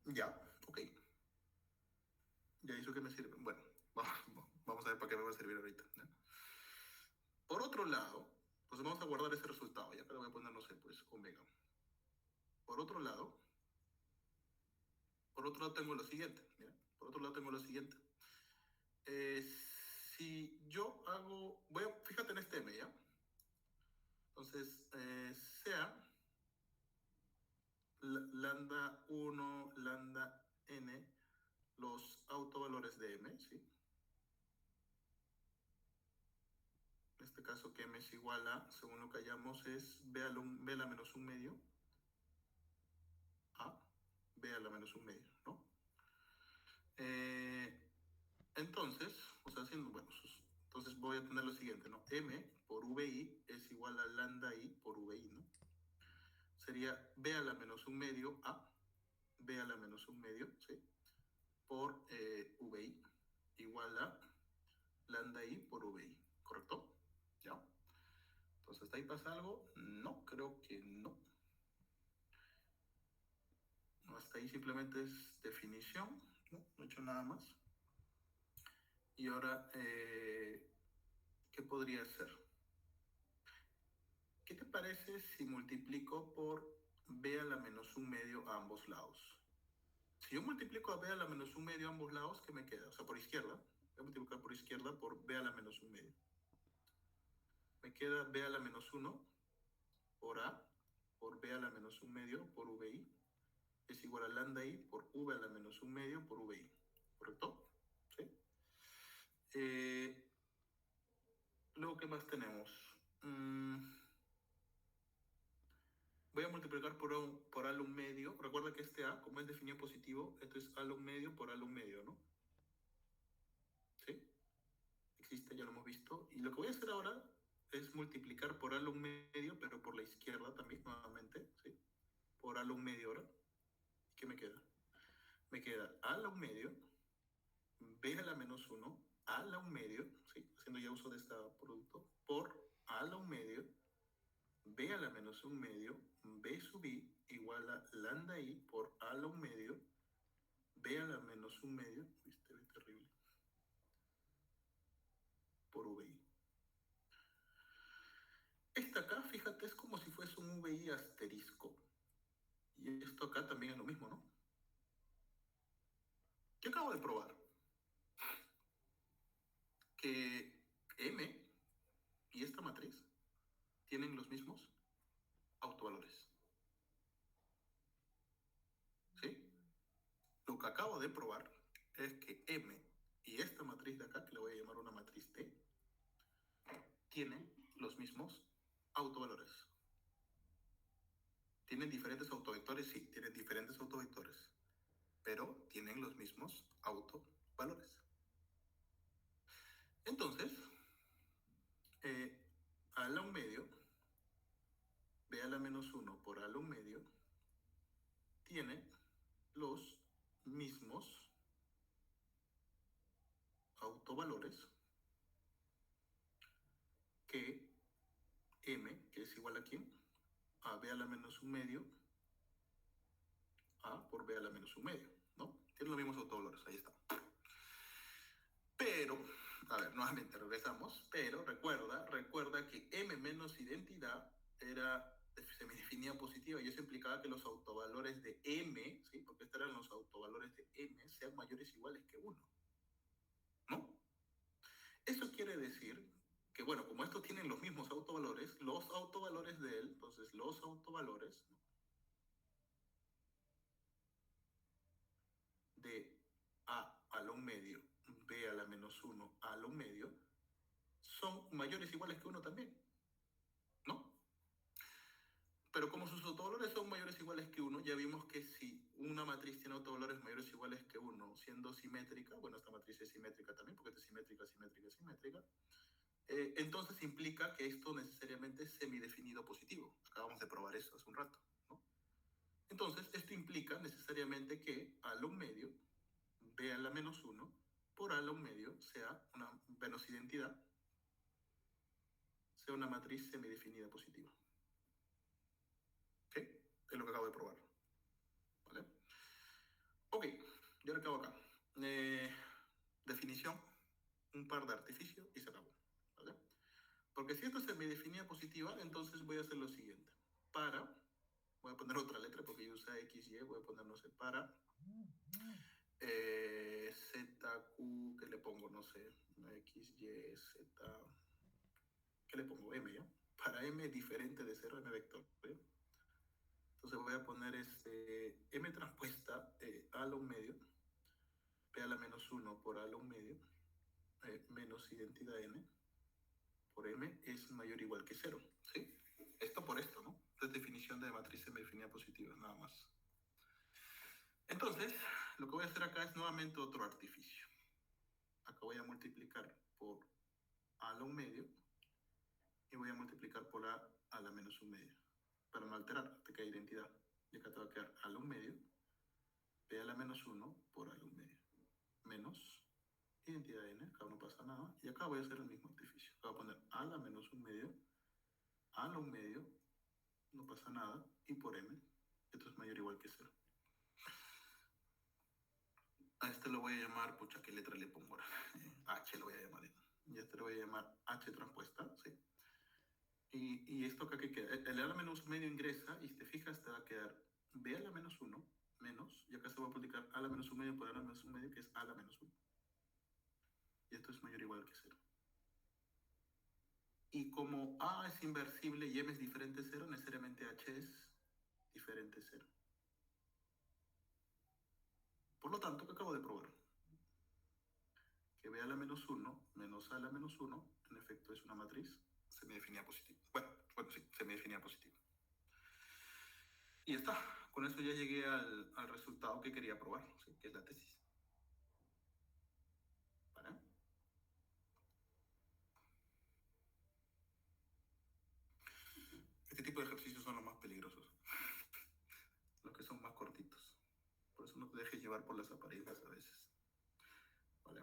Ya, ok. Ya hizo que me sirve. Bueno, vamos a ver para qué me va a servir ahorita, ¿no? Por otro lado, pues vamos a guardar ese resultado. Ya acá le voy a poner, no sé, pues omega. Por otro lado tengo lo siguiente. Mira, por otro lado tengo lo siguiente. Si yo hago, fíjate en este M, ¿ya? Entonces, sea lambda 1, lambda n, los autovalores de M, ¿sí? En este caso que M es igual a, según lo que hallamos, es B a la menos un medio a B a la menos un medio, ¿no? Entonces, o sea, haciendo, bueno, entonces voy a tener lo siguiente, ¿no? M por VI es igual a lambda I por VI, ¿no? Sería B a la menos un medio a B a la menos un medio, ¿sí? Por VI igual a lambda I por VI, ¿correcto? ¿Ya? Entonces, ¿hasta ahí pasa algo? No, creo que no. Hasta ahí simplemente es definición, ¿no? No he hecho nada más. Y ahora, ¿qué podría ser? ¿Qué te parece si multiplico por B a la menos un medio a ambos lados? Si yo multiplico a B a la menos un medio a ambos lados, ¿qué me queda? O sea, por izquierda. Voy a multiplicar por izquierda por B a la menos un medio. Me queda B a la menos 1 por A por B a la menos un medio por VI es igual a lambda I por V a la menos un medio por VI. ¿Correcto? ¿Sí? Luego, ¿qué más tenemos? Voy a multiplicar por A a un medio. Recuerda que este A, como es definido positivo, esto es A a un medio por A a un medio, ¿no? ¿Sí? Existe, ya lo hemos visto. Y lo que voy a hacer ahora es multiplicar por A a un medio, pero por la izquierda también, nuevamente, ¿sí? Por A a un medio ahora. ¿Qué me queda? Me queda A a un medio, B a la menos 1, A a un medio, ¿sí? Haciendo ya uso de este producto, por A a un medio, B a la menos un medio, B sub I igual a lambda I por A a un medio, B a la menos un medio, viste, es terrible, por VI. Esta acá, fíjate, es como si fuese un VI asterisco. Y esto acá también es lo mismo, ¿no? ¿Qué acabo de probar? Que M y esta matriz tienen los mismos autovalores. ¿Sí? Lo que acabo de probar es que M y esta matriz de acá, que le voy a llamar una matriz T, tienen los mismos autovalores. ¿Tienen diferentes autovectores? Sí, tienen diferentes autovectores, pero tienen los mismos autovalores. Entonces, A a la un medio, B a la menos 1 por A a la un medio, tiene los mismos autovalores que m, que es igual a quién, a b a la menos un medio, a por b a la menos un medio, ¿no? Tienen los mismos autovalores, ahí está. Pero, a ver, nuevamente regresamos, pero recuerda que m menos identidad se me definía positiva y eso implicaba que los autovalores de m, ¿sí? Porque estos eran los autovalores de m, sean mayores o iguales que 1, ¿no? Eso quiere decir que, bueno, como estos tienen los mismos autovalores, los autovalores de él, entonces los autovalores, ¿no?, de a a la un medio, b a la menos 1, a la un medio, son mayores o iguales que 1 también, ¿no? Pero como sus autovalores son mayores o iguales que 1, ya vimos que si una matriz tiene autovalores mayores o iguales que 1, siendo simétrica, bueno, esta matriz es simétrica también, porque esta es simétrica, simétrica, simétrica, entonces implica que esto necesariamente es semidefinido positivo. Acabamos de probar eso hace un rato, ¿no? Entonces, esto implica necesariamente que a la un medio, b a la menos 1, por a la un medio sea una menos identidad, sea una matriz semidefinida positiva. ¿Ok? Es lo que acabo de probar. ¿Vale? Ok, yo ahora acabo acá. Definición, un par de artificios y se acabó. ¿Vale? Porque si esto es semidefinida positiva, entonces voy a hacer lo siguiente. Voy a poner otra letra porque yo usé X, Y, voy a poner, no sé, para Z, Q, ¿qué le pongo? No sé, X, Y, Z, ¿qué le pongo? M, ¿ya? Para M diferente de 0, M vector, ¿sí? Entonces voy a poner M transpuesta a a la un medio, P a la menos 1 por a a la un medio, menos identidad N, por M es mayor o igual que 0, ¿sí? Esto por esto, ¿no? Esta es definición de matriz semidefinida positiva, nada más. Entonces, lo que voy a hacer acá es nuevamente otro artificio. Acá voy a multiplicar por a la un medio y voy a multiplicar por a la menos un medio. Para no alterar, te queda identidad. Y acá te va a quedar a la un medio, p a la menos 1 por a la un medio. Menos identidad n, acá no pasa nada. Y acá voy a hacer el mismo artificio. Acá voy a poner a la menos un medio, a la un medio, no pasa nada, y por m, esto es mayor o igual que 0. A este lo voy a llamar, pucha, ¿qué letra le pongo ahora? H lo voy a llamar. Y a este lo voy a llamar H transpuesta, ¿sí? Y esto acá que queda, el a la menos un medio ingresa y si te fijas te va a quedar b a la menos 1 menos, y acá se va a multiplicar a la menos un medio por a la menos un medio, que es a la menos 1. Y esto es mayor o igual que 0. Y como a es inversible y m es diferente de 0, necesariamente h es diferente de 0. Por lo tanto, ¿qué acabo de probar? Que b a la menos 1 menos a la menos 1, en efecto, es una matriz semidefinida positiva. Bueno, sí, semidefinida positiva. Y ya está. Con eso ya llegué al resultado que quería probar, ¿sí?, que es la tesis. ¿Vale? Este tipo de ejercicios son los más peligrosos. Los que son más cortitos. Por eso no te dejes llevar por las apariencias a veces. ¿Vale?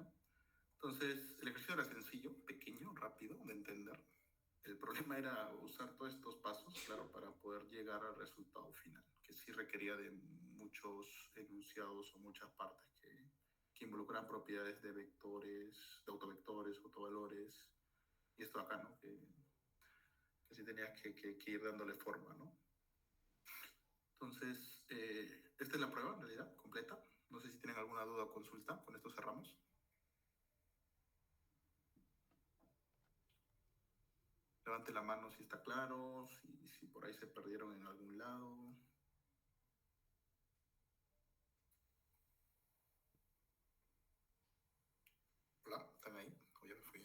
Entonces, el ejercicio era sencillo, pequeño, rápido de entender. El problema era usar todos estos pasos, claro, para poder llegar al resultado final, que sí requería de muchos enunciados o muchas partes que involucran propiedades de vectores, de autovectores, autovalores, y esto acá, ¿no? Que sí tenías que ir dándole forma, ¿no? Entonces, esta es la prueba, en realidad, completa. No sé si tienen alguna duda o consulta. Con esto cerramos. Levante la mano si está claro, si por ahí se perdieron en algún lado. Hola, ¿están ahí? O ya me fui.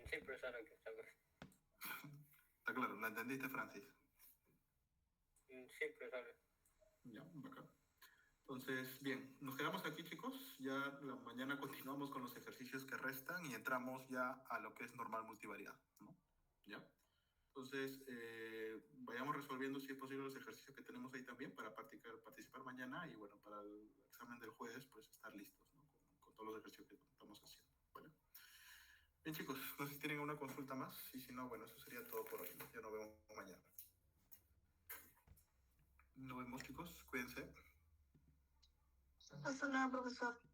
Sí, profesor, que está bien. Está claro, ¿la entendiste, Francis? Sí, profesor. Ya, bacán. Entonces, bien, nos quedamos aquí, chicos. Ya la mañana continuamos con los ejercicios que restan y entramos ya a lo que es normal multivariada, ¿no? ¿Ya? Entonces, vayamos resolviendo si es posible los ejercicios que tenemos ahí también para participar mañana y bueno, para el examen del jueves, pues estar listos, ¿no? Con todos los ejercicios que estamos haciendo. ¿Vale? Bien, chicos, no sé si tienen una consulta más y si no, bueno, eso sería todo por hoy, ¿no? Ya nos vemos mañana. Nos vemos, chicos, cuídense. Hasta luego, profesor.